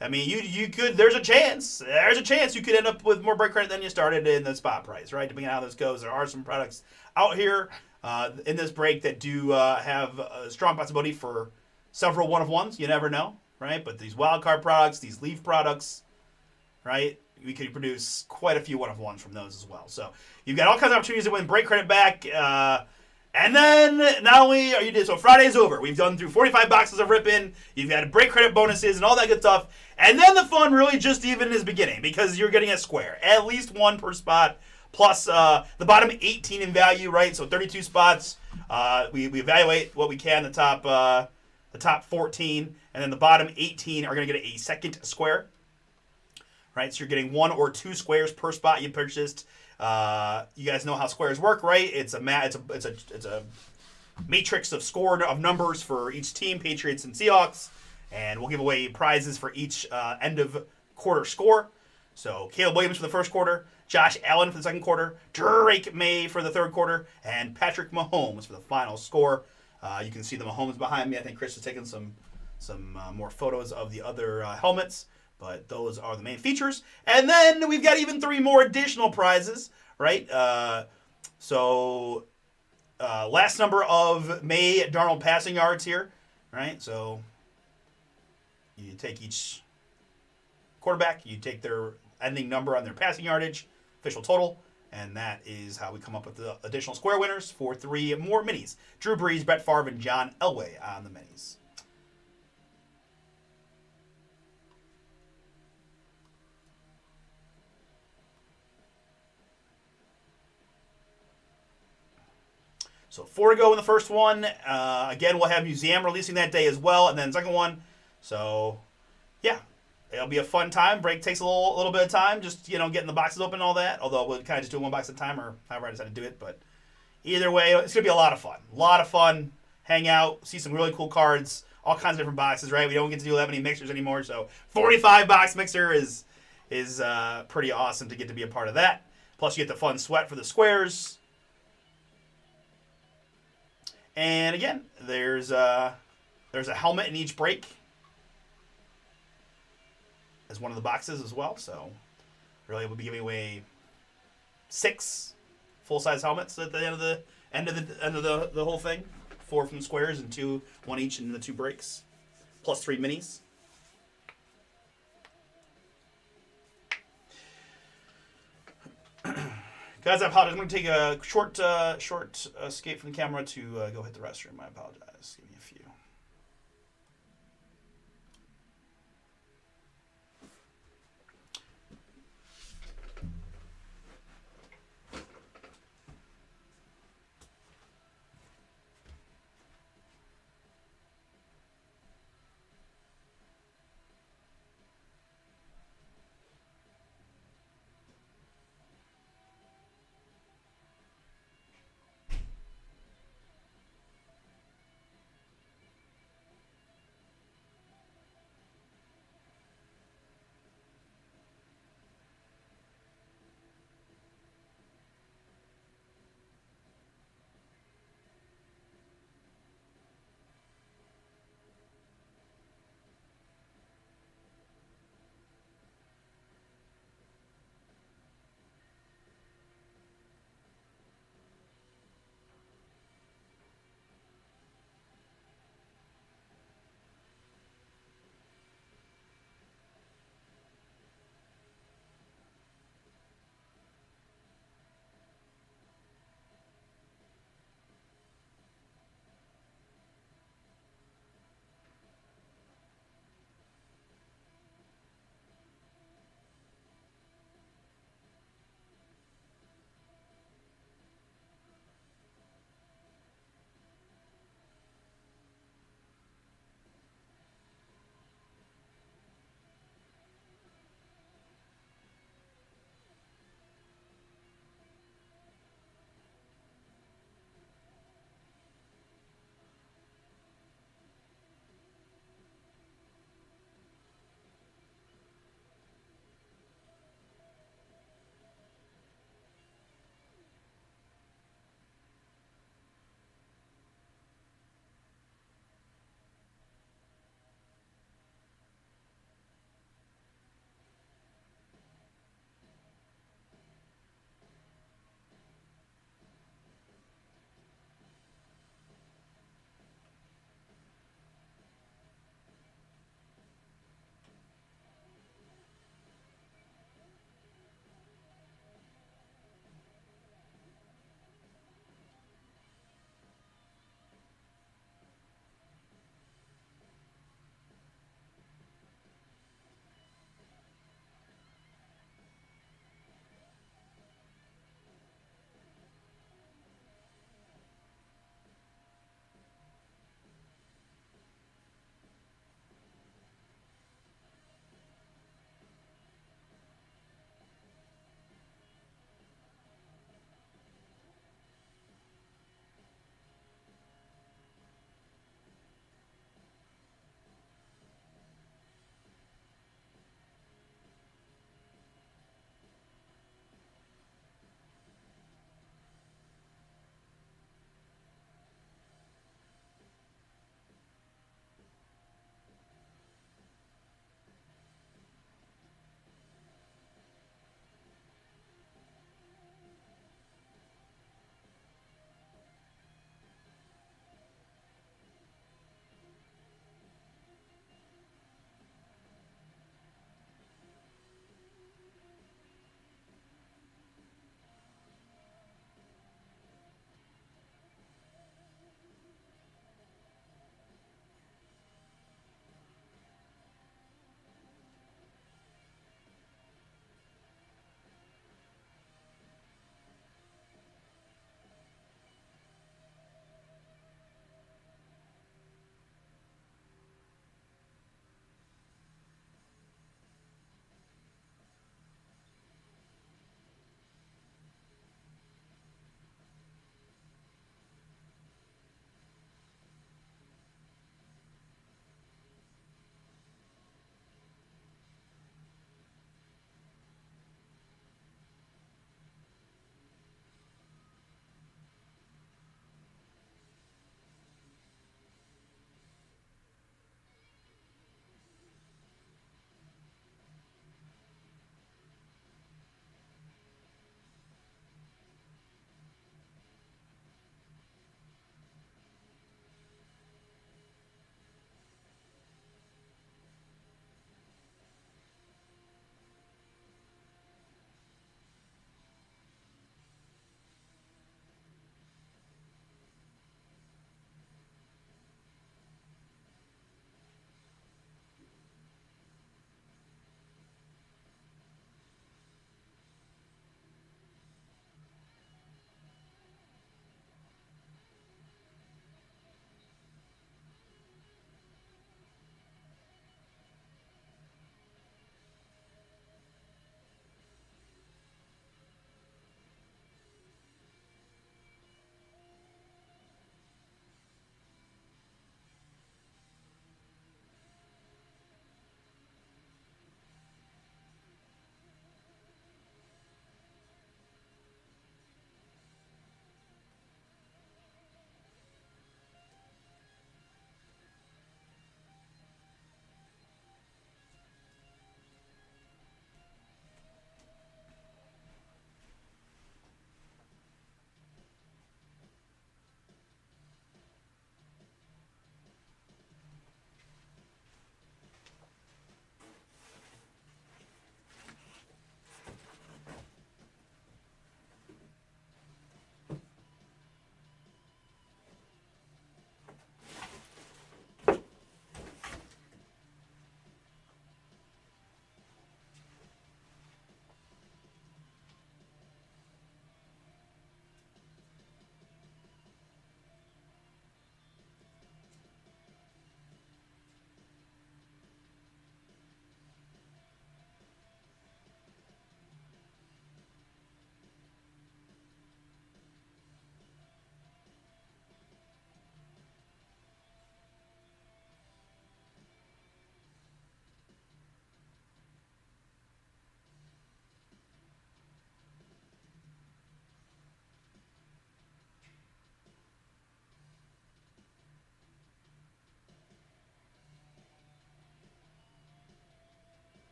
You could. There's a chance you could end up with more break credit than you started in the spot price, right? Depending on how this goes, there are some products out here in this break that do have a strong possibility for several one of ones. You never know, right? But these wild card products, these leaf products, right? We could produce quite a few one of ones from those as well. So you've got all kinds of opportunities to win break credit back. And then, not only are you did, so Friday's over. We've done through 45 boxes of rip-in. You've got break credit bonuses and all that good stuff. And then the fun really just even is beginning because you're getting a square. At least one per spot, plus the bottom 18 in value, right? So 32 spots. We evaluate what we can, the top 14. And then the bottom 18 are going to get a second square, right? So you're getting 1 or 2 squares per spot you purchased. You guys know how squares work, right? It's a matrix of numbers for each team, Patriots and Seahawks, and we'll give away prizes for each end of quarter score. So Caleb Williams for the first quarter, Josh Allen for the second quarter, Drake May for the third quarter, and Patrick Mahomes for the final score. You can see the Mahomes behind me. I think Chris has taken some more photos of the other helmets, but those are the main features. And then we've got even 3 more additional prizes, right? Last number of May Darnold passing yards here, right? So you take each quarterback, you take their ending number on their passing yardage, official total, and that is how we come up with the additional square winners for 3 more minis. Drew Brees, Brett Favre, and John Elway on the minis. So 4 to go in the first one. Again, we'll have Museum releasing that day as well, and then second one. So, yeah, it'll be a fun time. Break takes a little bit of time, just getting the boxes open and all that. Although we'll kind of just do one box at a time, or however I decide to do it. But either way, it's gonna be a lot of fun. A lot of fun. Hang out, see some really cool cards, all kinds of different boxes. Right? We don't get to have any mixers anymore, so 45 box mixer is pretty awesome to get to be a part of that. Plus, you get the fun sweat for the squares. And again, there's a helmet in each break as one of the boxes as well. So really, we'll be giving away 6 full-size helmets at the end of the whole thing. 4 from the squares and 1 each in the 2 breaks, plus 3 minis. Guys, I apologize. I'm going to take a short escape from the camera to go hit the restroom. I apologize. Give me a few.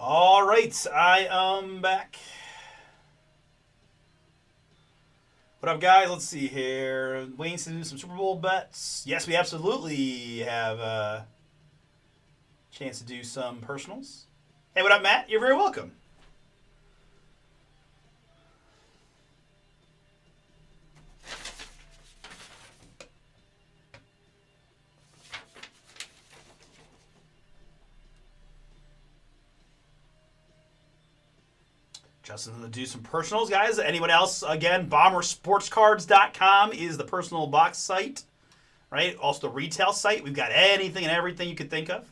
All right, I am back. What up, guys? Let's see here. Waiting to do some Super Bowl bets. Yes, we absolutely have a chance to do some personals. Hey, what up, Matt? You're very welcome. Justin's going to do some personals, guys. Anyone else? Again, BomberSportsCards.com is the personal box site, right? Also the retail site. We've got anything and everything you could think of.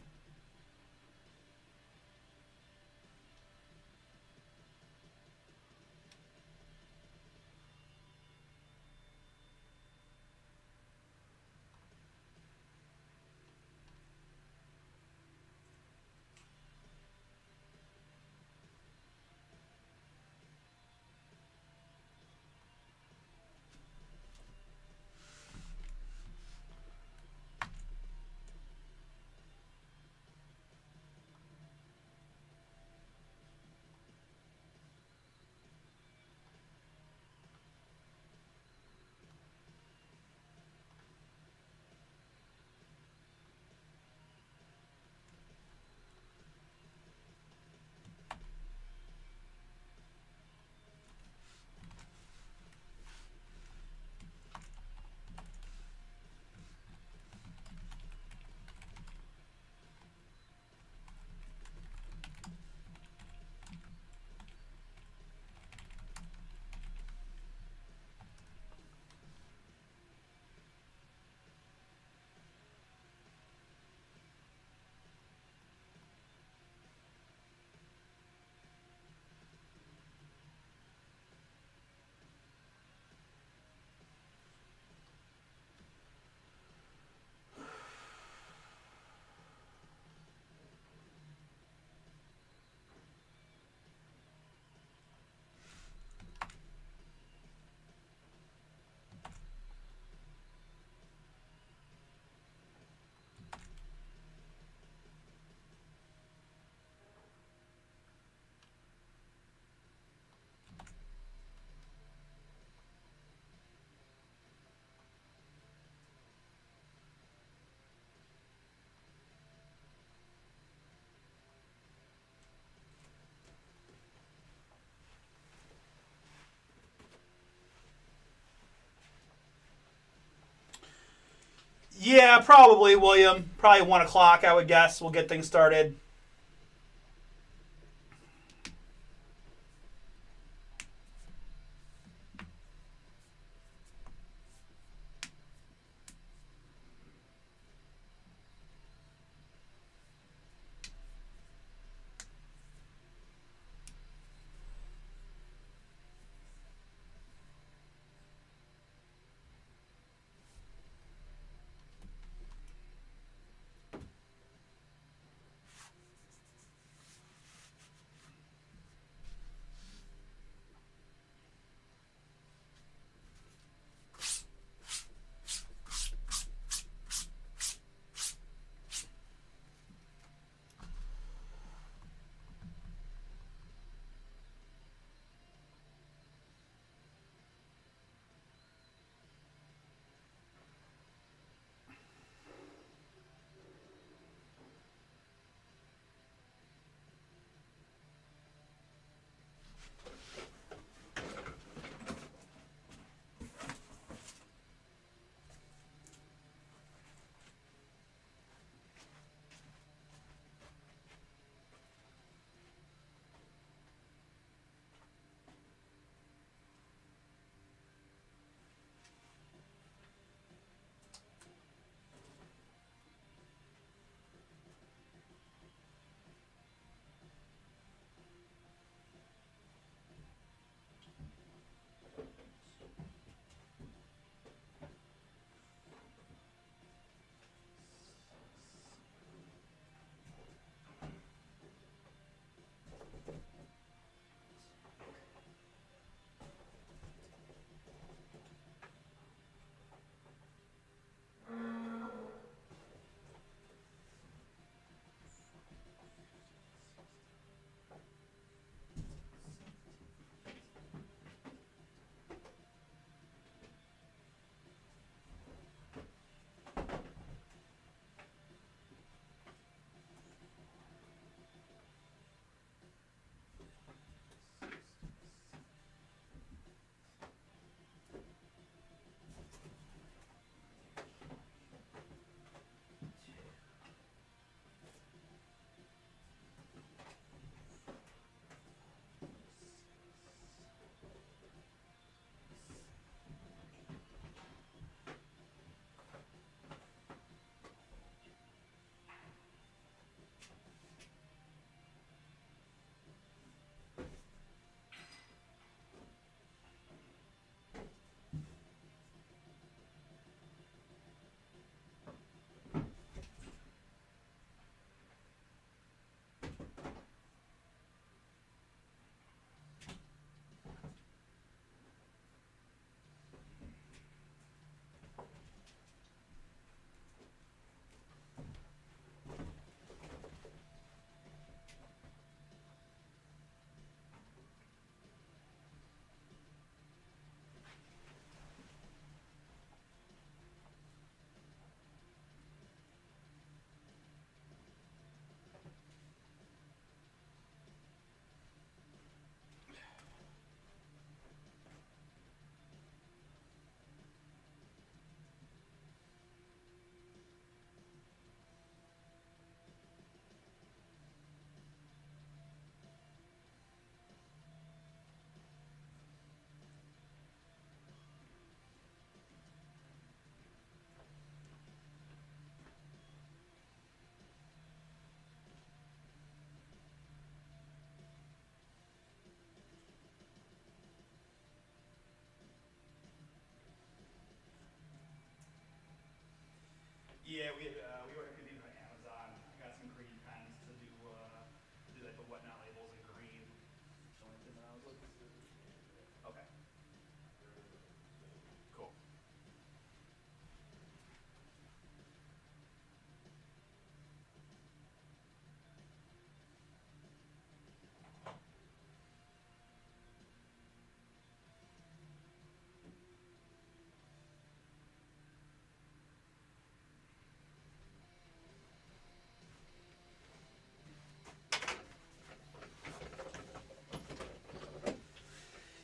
Yeah, probably, William. Probably 1 o'clock, I would guess. We'll get things started.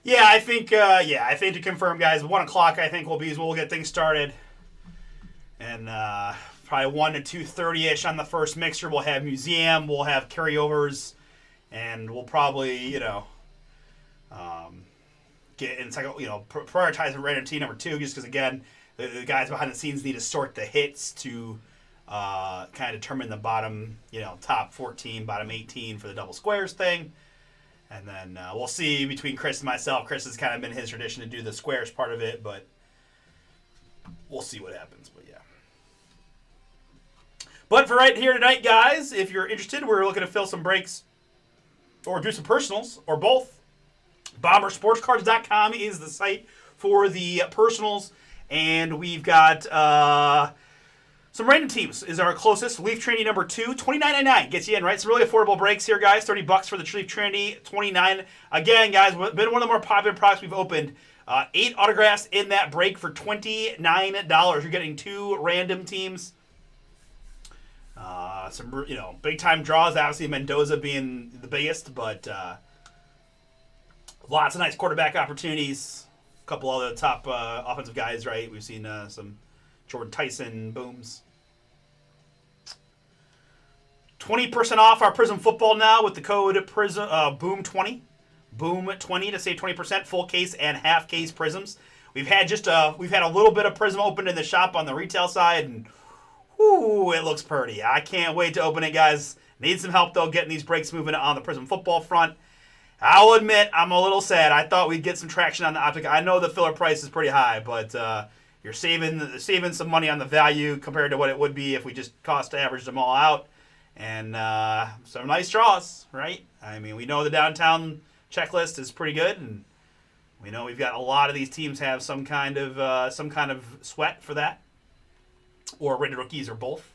Yeah, I think to confirm, guys, 1 o'clock. I think we'll get things started, and probably 1 to 2:30ish on the first mixer. We'll have museum. We'll have carryovers, and we'll probably get in prioritize random team number 2, just because again the guys behind the scenes need to sort the hits to kind of determine the bottom top 14, bottom 18 for the double squares thing. And then we'll see between Chris and myself. Chris has kind of been his tradition to do the squares part of it, but we'll see what happens. But yeah. But for right here tonight, guys, if you're interested, we're looking to fill some breaks or do some personals or both. BomberSportsCards.com is the site for the personals, and we've got some random teams is our closest. Leaf Trinity number 2, $29.99 gets you in, right? Some really affordable breaks here, guys. $30 for the Leaf Trinity, $29. Again, guys, been one of the more popular products we've opened. 8 autographs in that break for $29. You're getting 2 random teams. Some big time draws. Obviously, Mendoza being the biggest, but lots of nice quarterback opportunities. A couple other top offensive guys, right? We've seen some Jordan Tyson booms. 20% off our Prism football now with the code BOOM20. BOOM20 to save 20%. Full case and half case Prisms. We've had a little bit of Prism opened in the shop on the retail side, and whoo, it looks pretty. I can't wait to open it, guys. Need some help though getting these breaks moving on the Prism football front. I'll admit I'm a little sad. I thought we'd get some traction on the optic. I know the filler price is pretty high, but you're saving some money on the value compared to what it would be if we just cost averaged them all out. And some nice draws, right? I mean, we know the downtown checklist is pretty good, and we know we've got a lot of these teams have some kind of sweat for that, or rated rookies, or both.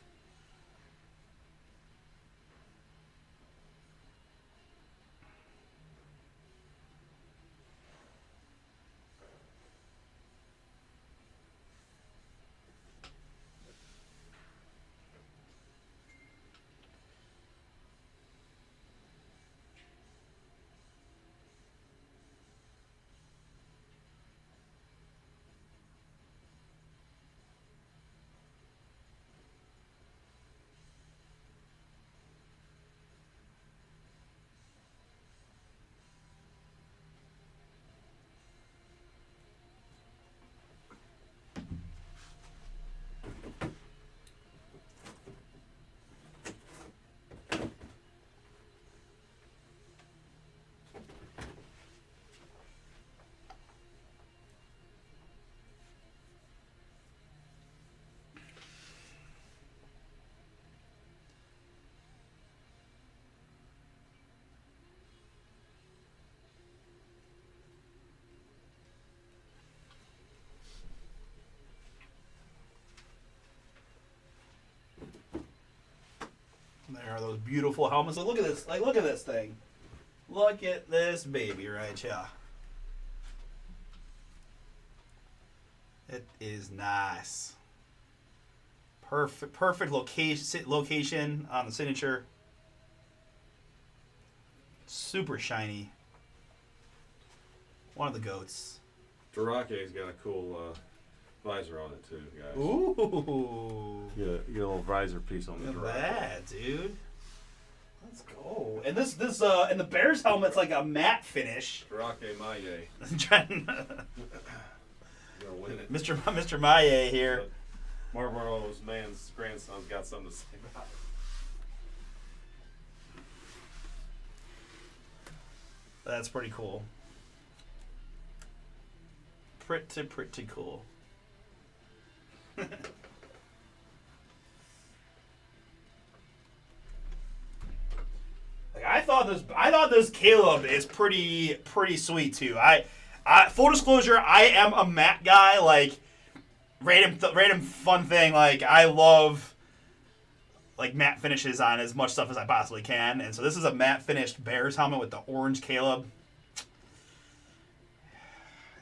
There are those beautiful helmets. Look at this. Look at this thing. Look at this baby right here. It is nice. Perfect location on the signature. Super shiny. One of the goats. Durake's got a cool visor on it too, guys. Ooh. Get a little visor piece on the Look Durake. at that, dude. Let's go. And this and the Bears helmet's like a matte finish. Durake Maye. Gonna win it. Mr. Maye here. Marlboro's man's grandson's got something to say about it. That's pretty cool. Pretty cool. I thought this Caleb is pretty sweet too. I full disclosure, I am a matte guy. Like random fun thing. Like I love like matte finishes on as much stuff as I possibly can, and so this is a matte finished Bears helmet with the orange Caleb.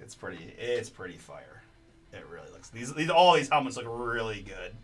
It's pretty fire. It really looks. All these helmets look really good.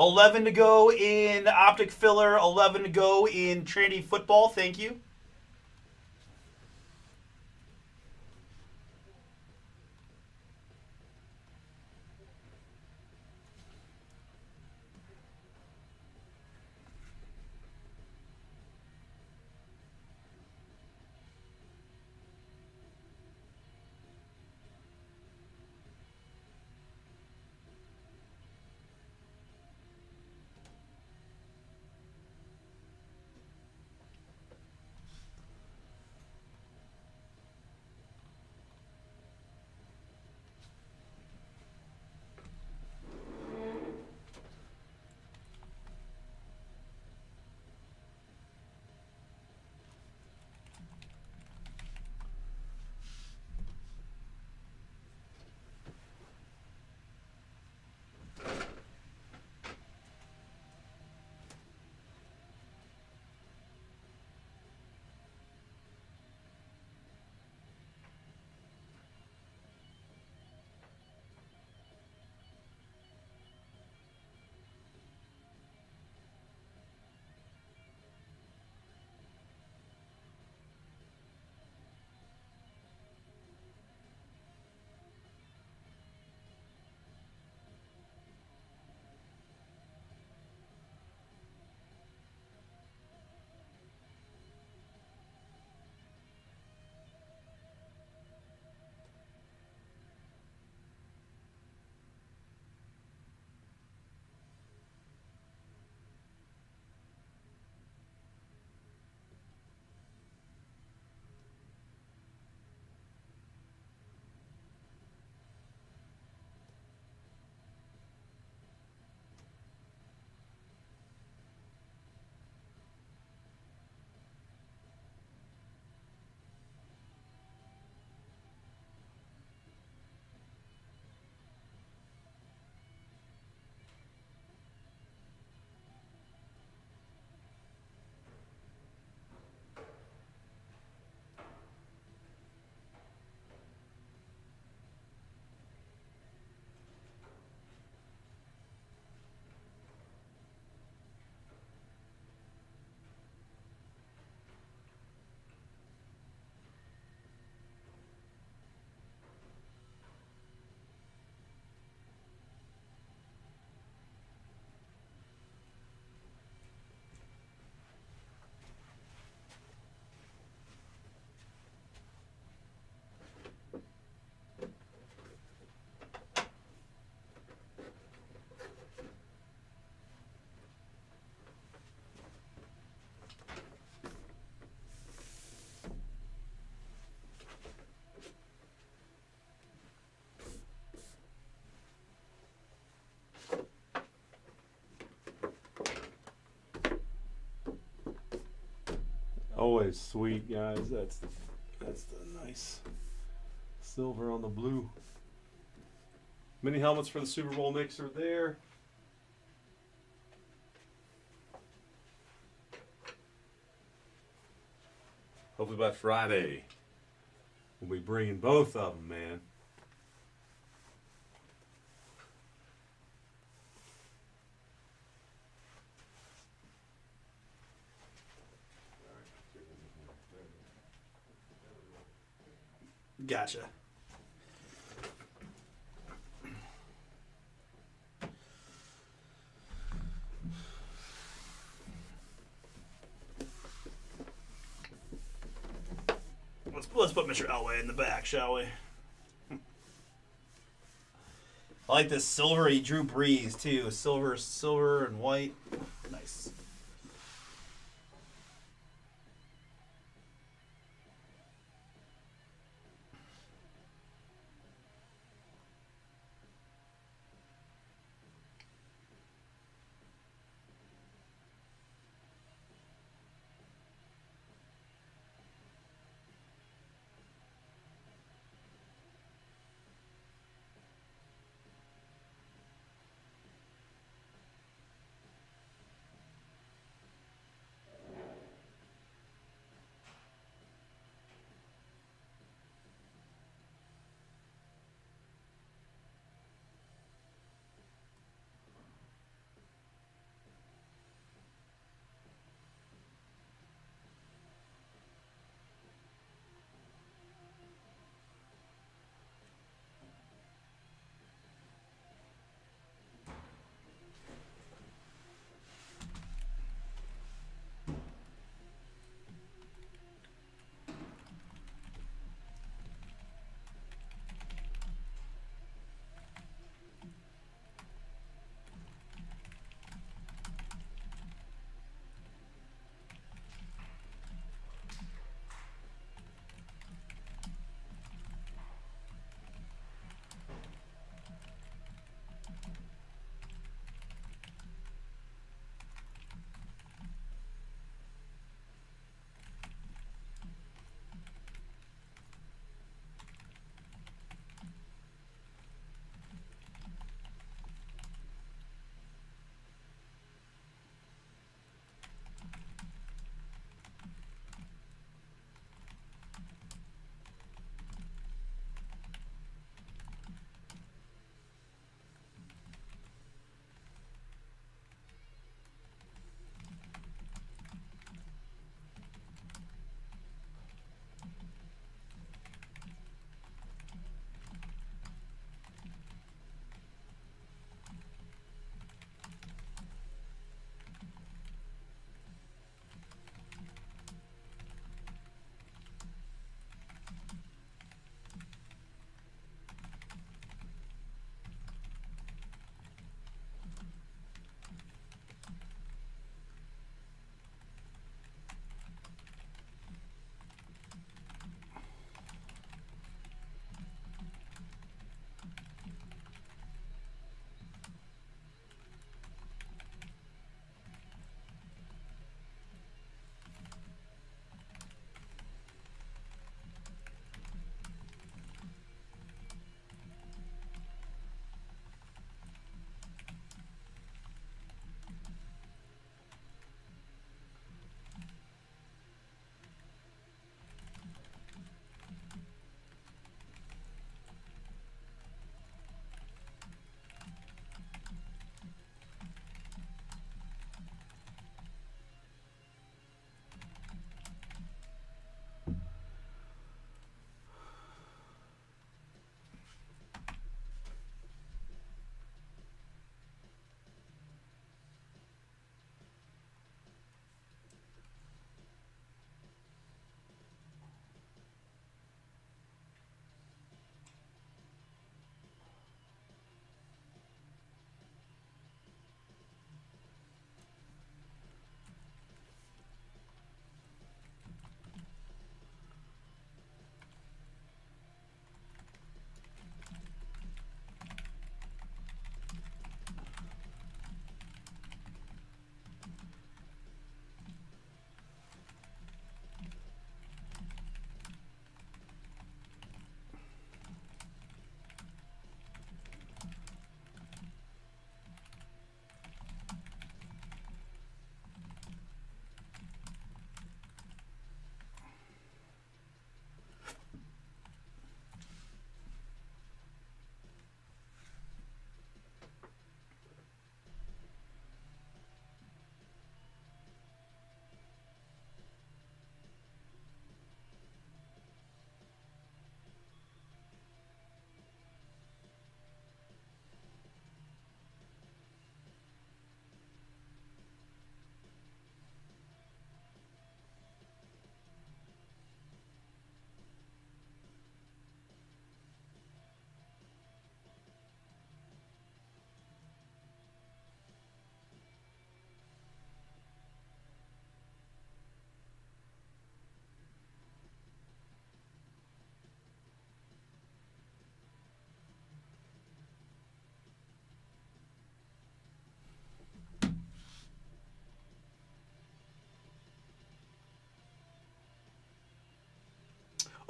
11 to go in Optic Filler. 11 to go in Trinity Football. Thank you. Always sweet, guys. That's the nice silver on the blue. Mini helmets for the Super Bowl mixer there. Hopefully by Friday, we'll be bringing both of them, man. Gotcha. Let's put Mr. Elway in the back, shall we? I like this silvery Drew Brees too. Silver and white. Nice.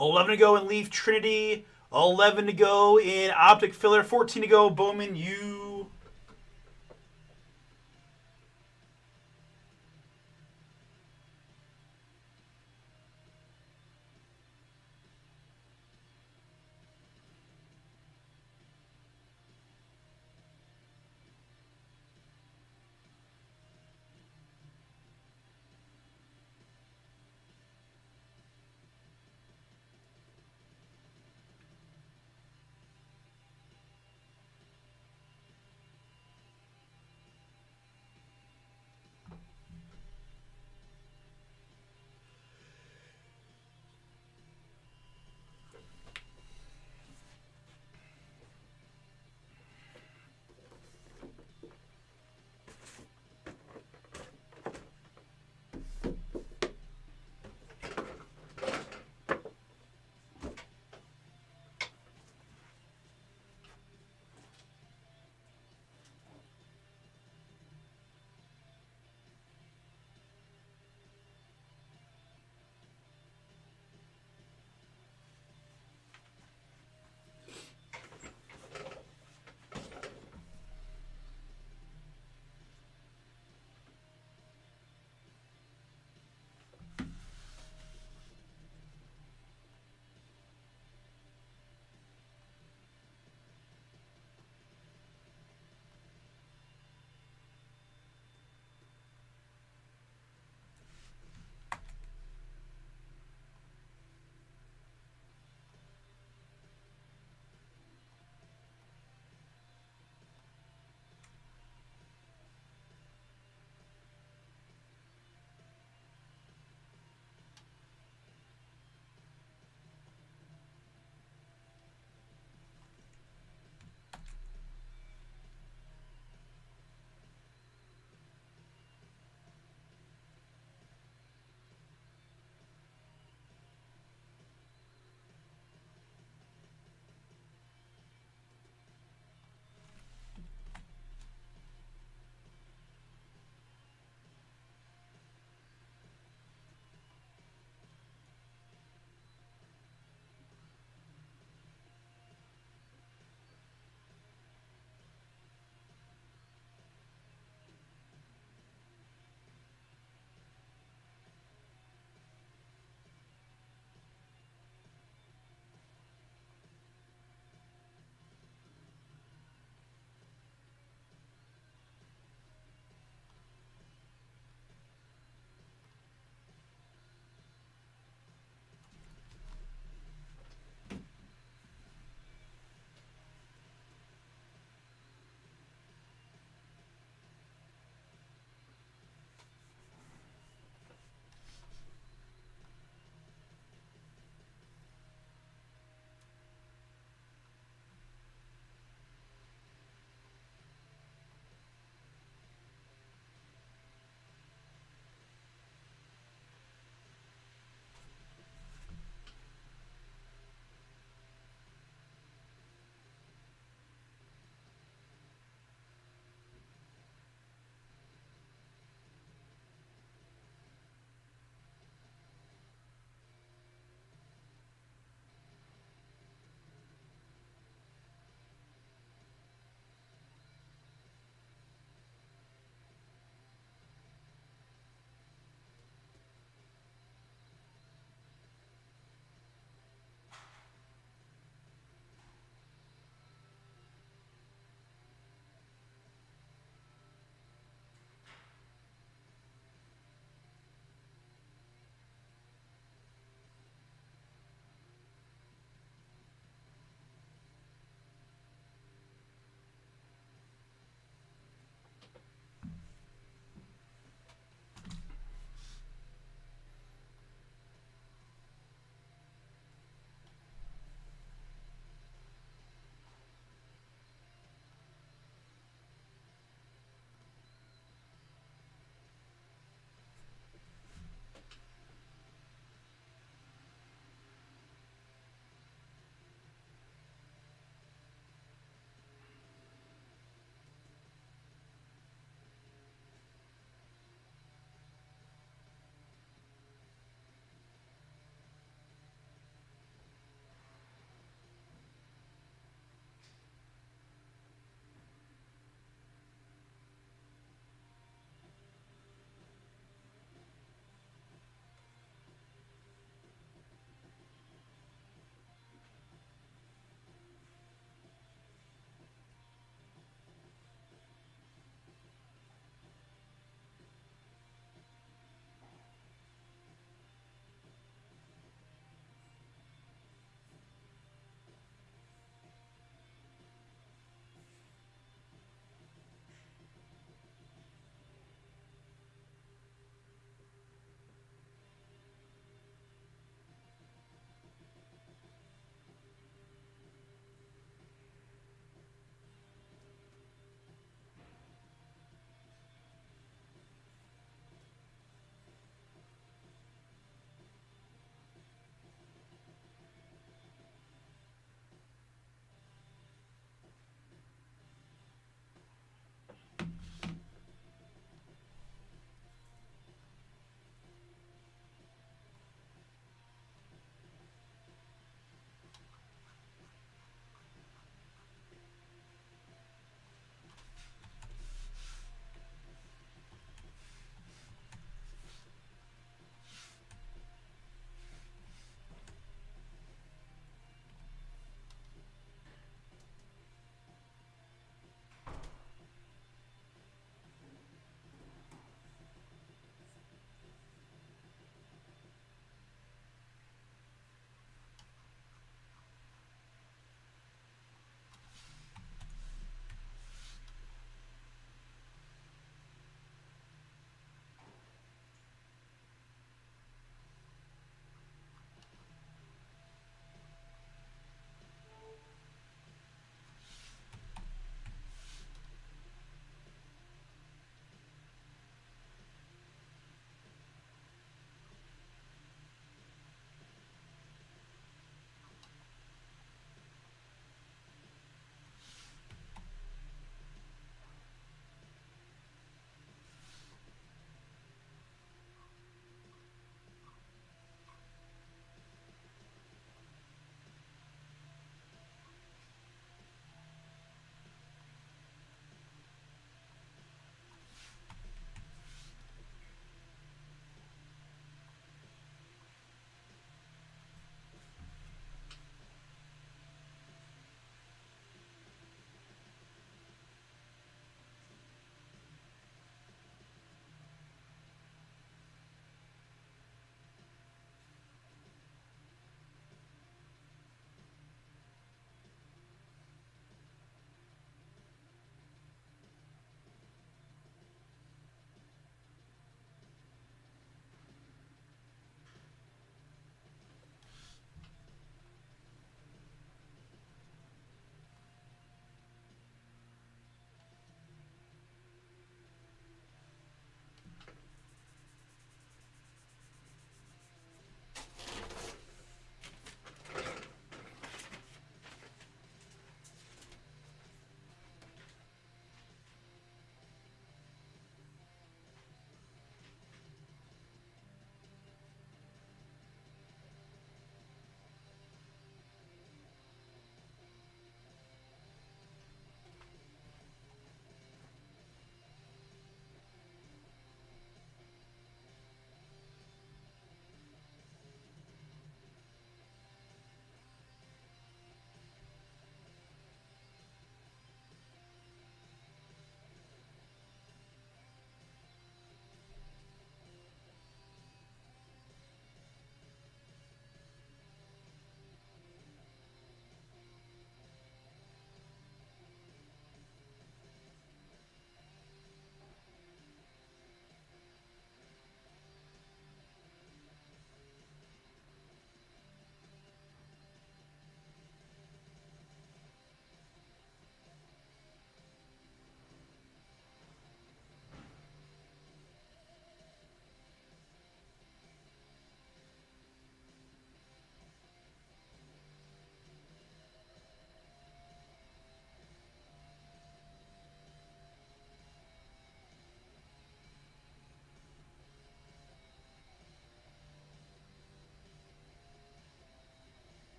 11 to go in Leaf Trinity. 11 to go in Optic Filler. 14 to go Bowman U.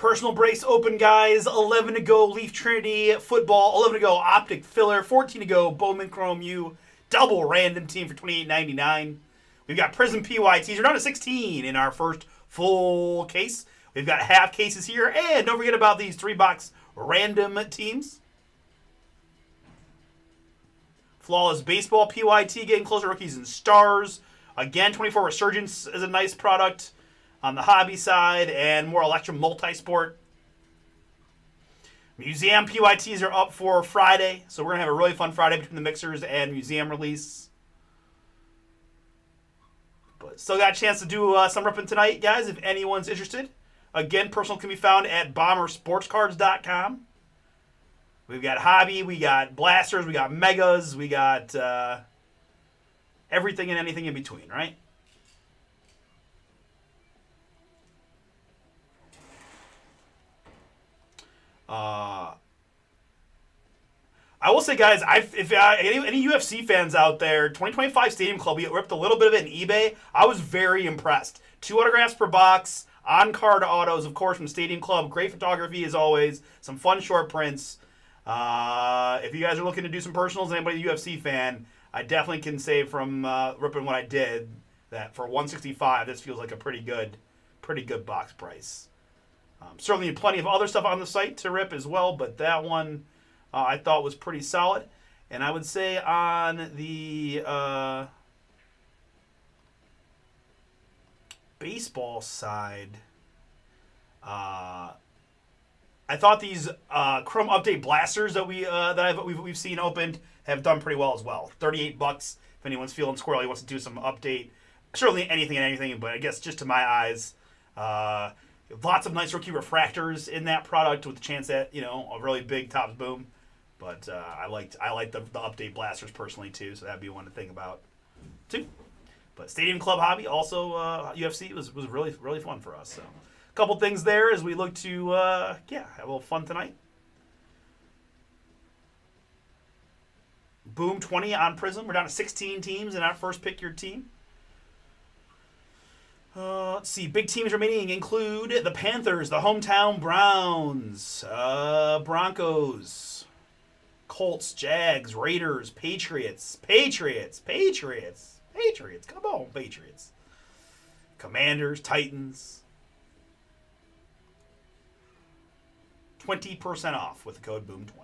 Personal breaks open, guys. 11 to go, Leaf Trinity football. 11 to go, Optic Filler. 14 to go, Bowman Chrome U. Double random team for $28.99. We've got Prism PYTs. We're down to 16 in our first full case. We've got half cases here. And don't forget about these 3-box random teams. Flawless Baseball PYT getting closer, Rookies and Stars. Again, 24 Resurgence is a nice product on the hobby side, and more Electrum Multisport. Museum PYTs are up for Friday, so we're going to have a really fun Friday between the mixers and museum release. But still got a chance to do some ripping tonight, guys, if anyone's interested. Again, personal can be found at bombersportscards.com. We've got hobby, we got blasters, we got megas, we got everything and anything in between, right? I will say, guys, if any UFC fans out there, 2025 Stadium Club, we ripped a little bit of it in eBay. I was very impressed. 2 autographs per box, on-card autos, of course, from Stadium Club. Great photography, as always. Some fun short prints. If you guys are looking to do some personals, anybody UFC fan, I definitely can say from ripping what I did that for $165, this feels like a pretty good box price. Certainly plenty of other stuff on the site to rip as well, but that one I thought was pretty solid. And I would say on the baseball side, I thought these Chrome Update blasters that we've seen opened have done pretty well as well. $38 if anyone's feeling squirrely, wants to do some update. Certainly anything, but I guess just to my eyes, lots of nice rookie refractors in that product with the chance at a really big Topps Boom. But I liked the update blasters personally too, so that'd be one to think about too. But Stadium Club hobby also UFC was really really fun for us. So a couple things there as we look to have a little fun tonight. Boom 20 on Prism. We're down to 16 teams in our first pick your team. Let's see. Big teams remaining include the Panthers, the hometown Browns, Broncos, Colts, Jags, Raiders, Patriots. Come on, Patriots. Commanders, Titans. 20% off with the code BOOM20.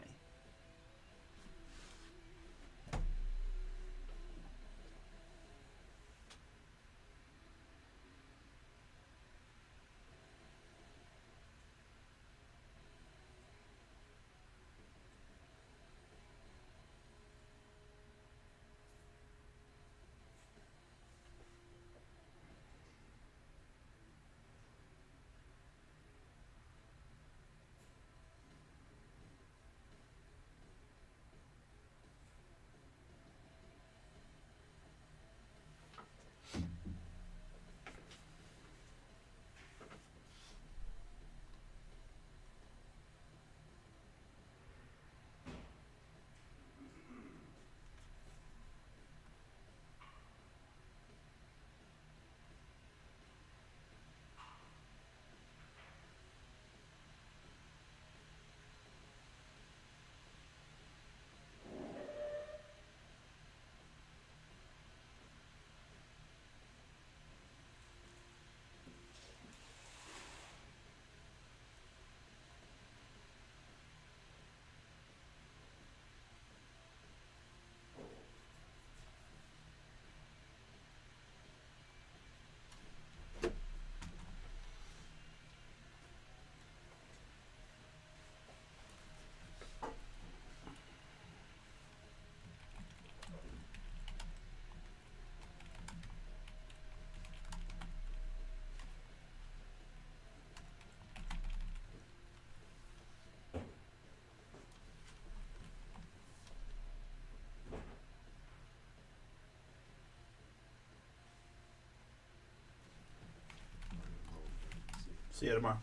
See you tomorrow.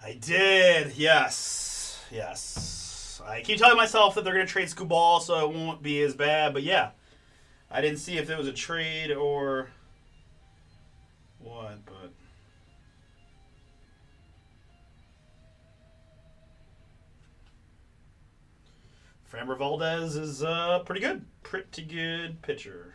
I did. Yes. Yes. I keep telling myself that they going to trade Skubal, so it won't be as bad. But yeah, I didn't see if it was a trade or what, but. Framber Valdez is pretty good. Pretty good pitcher.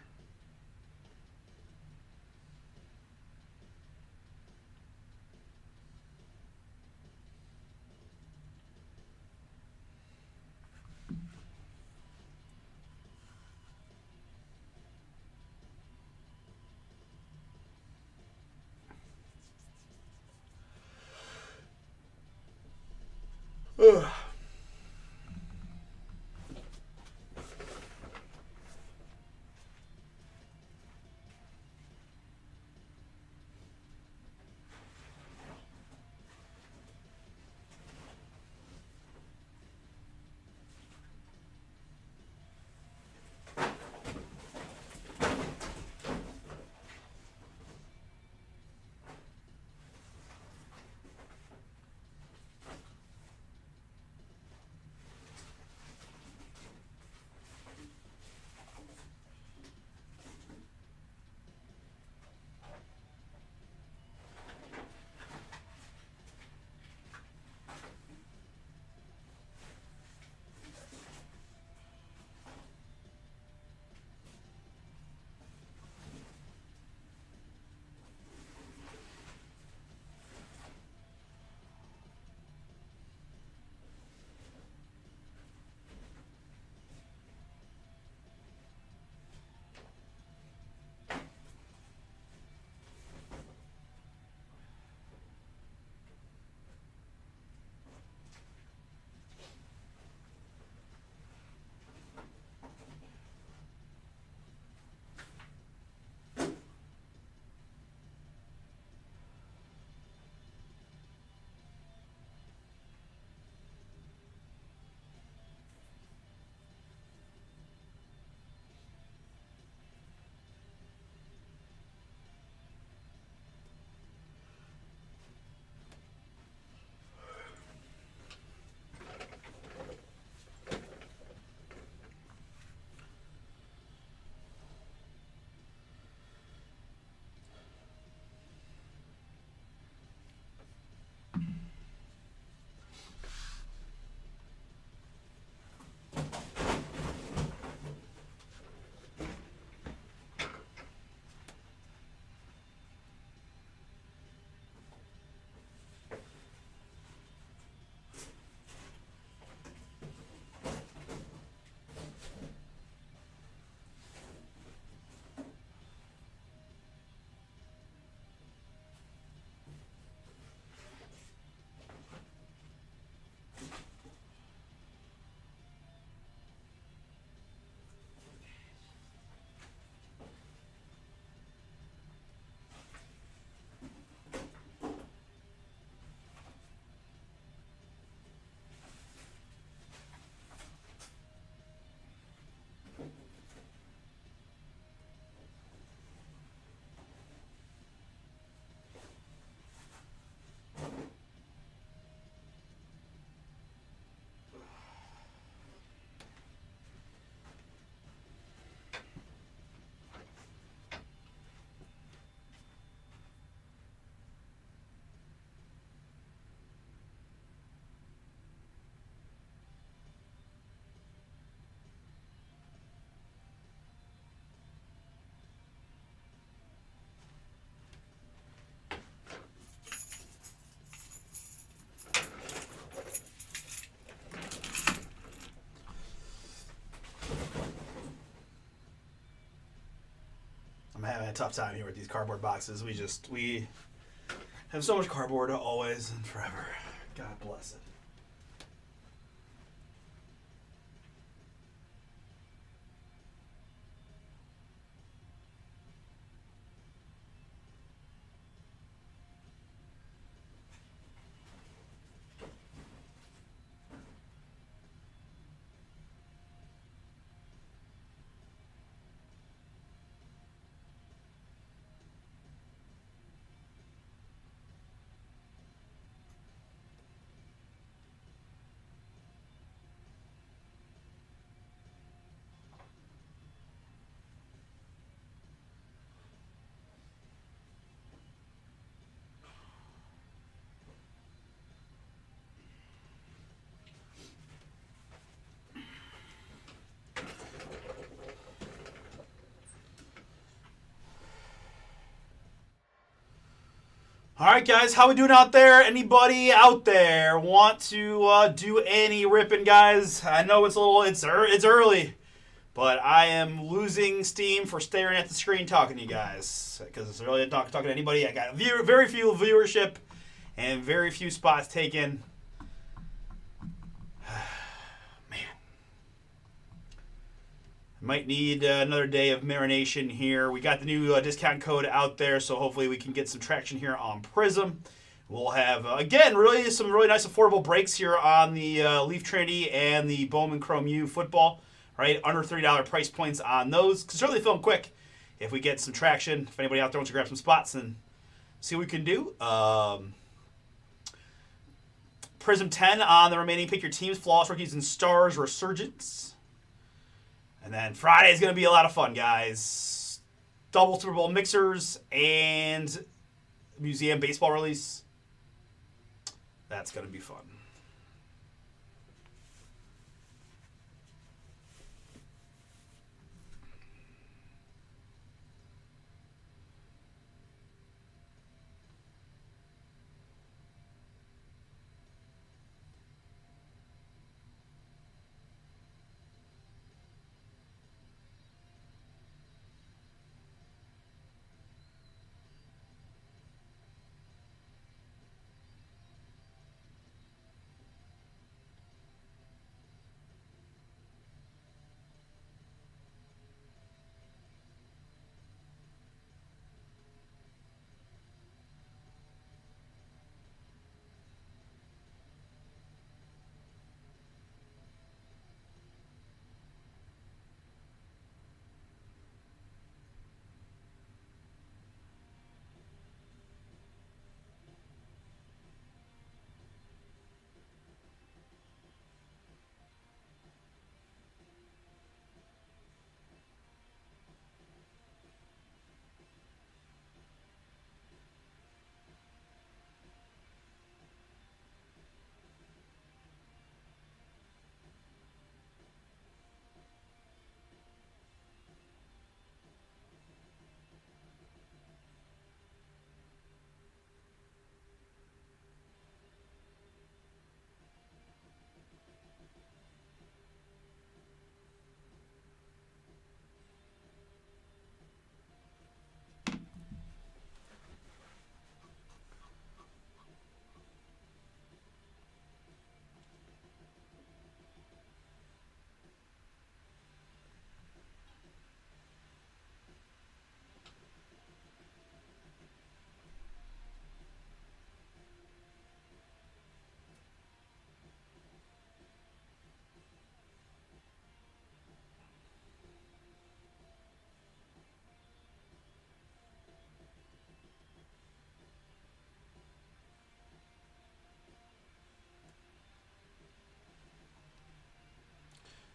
Ugh. I'm having a tough time here with these cardboard boxes. We have so much cardboard always and forever. God bless it. All right, guys, how we doing out there? Anybody out there want to do any ripping, guys? I know it's it's early, but I am losing steam for staring at the screen talking to you guys because it's really not talking to anybody. I got very few viewership and very few spots taken. Might need another day of marination here. We got the new discount code out there, so hopefully we can get some traction here on Prism. We'll have, again, some really nice affordable breaks here on the Leaf Trinity and the Bowman Chrome U football, right? Under $30 price points on those. Certainly film quick if we get some traction. If anybody out there wants to grab some spots and see what we can do. Prism 10 on the remaining Pick Your Teams, Flawless Rookies and Stars Resurgence. And then Friday is going to be a lot of fun, guys. Double Super Bowl mixers and museum baseball release. That's going to be fun.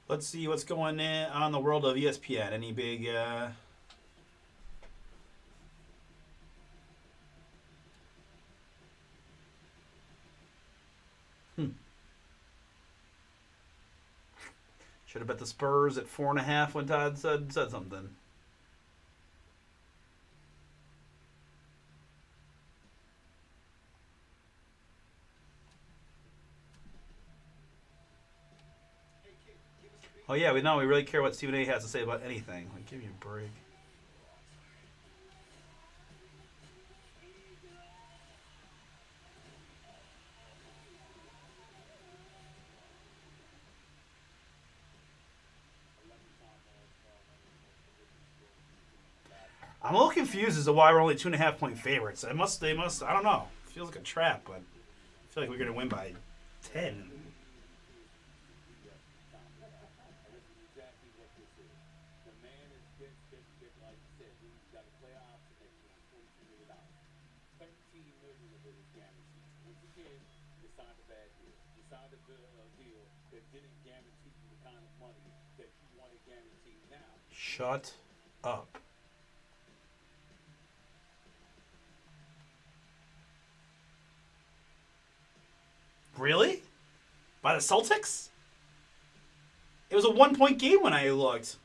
Let's see what's going on in the world of ESPN. Any big... Should have bet the Spurs at 4.5 when Todd said something. Oh yeah, we really care what Stephen A has to say about anything. Like, give me a break. I'm a little confused as to why we're only 2.5-point favorites. They must. I don't know. It feels like a trap, but I feel like we're gonna win by 10. Shut up. Really? By the Celtics? It was a 1-point game when I looked.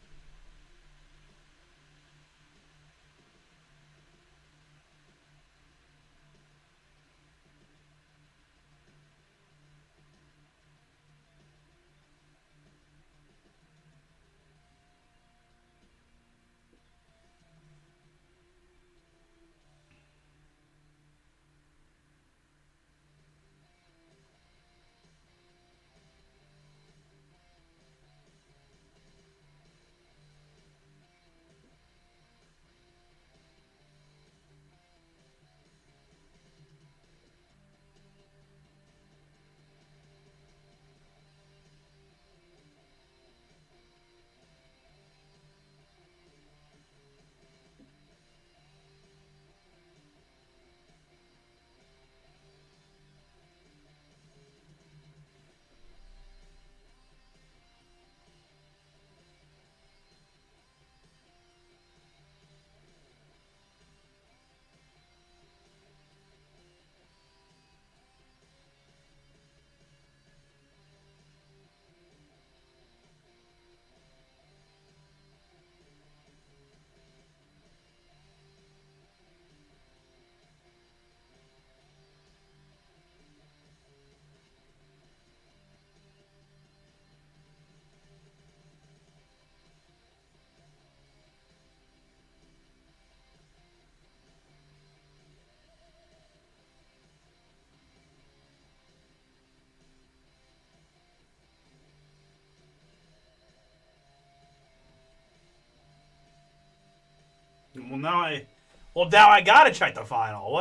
now I gotta check the final.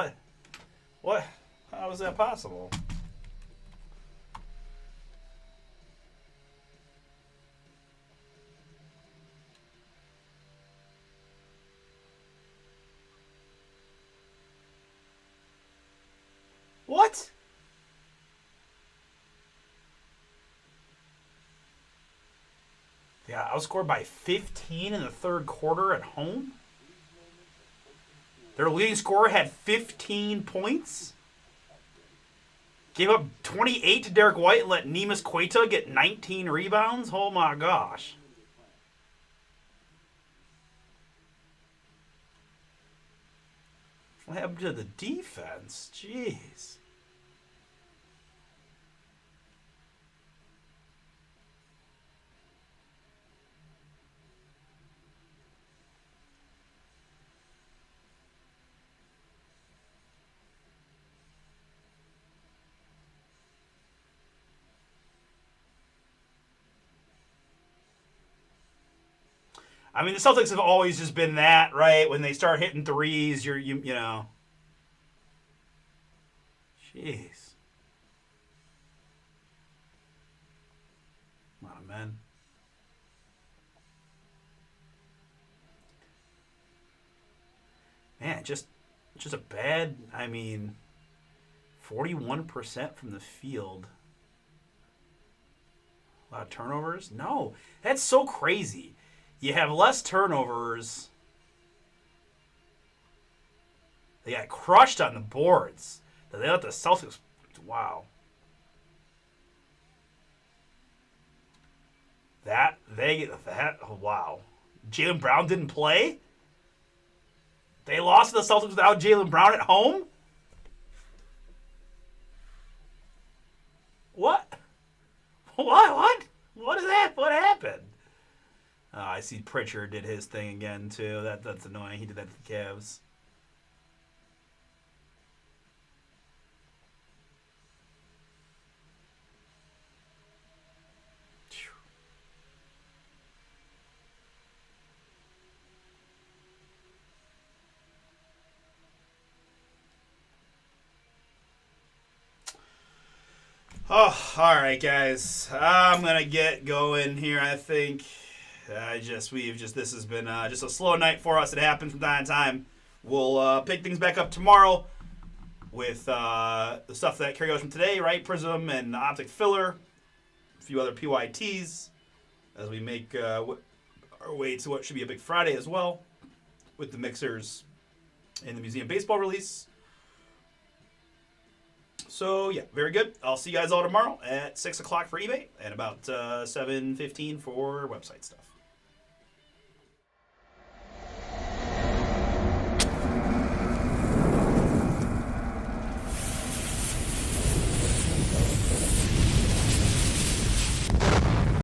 What? How is that possible? What? Yeah, outscored by 15 in the third quarter at home. Their leading scorer had 15 points. Gave up 28 to Derek White and let Neemias Queta get 19 rebounds. Oh my gosh. What happened to the defense? Jeez. I mean, the Celtics have always just been that, right? When they start hitting threes, you know. Jeez. Come on, man. Man, just a bad, I mean, 41% from the field. A lot of turnovers? No. That's so crazy. You have less turnovers. They got crushed on the boards. They let the Celtics. Wow. Wow. Jaylen Brown didn't play? They lost to the Celtics without Jaylen Brown at home? What? What? What is that? What happened? I see Pritchard did his thing again, too. That's annoying. He did that to the Cavs. Oh, all right, guys. I'm gonna get going here. I think this has been just a slow night for us. It happens from time to time. We'll pick things back up tomorrow with the stuff that carried over from today, right? Prism and Optic Filler, a few other PYTs, as we make our way to what should be a big Friday as well, with the mixers and the Museum Baseball release. So, yeah, very good. I'll see you guys all tomorrow at 6 o'clock for eBay and about 7:15 for website stuff.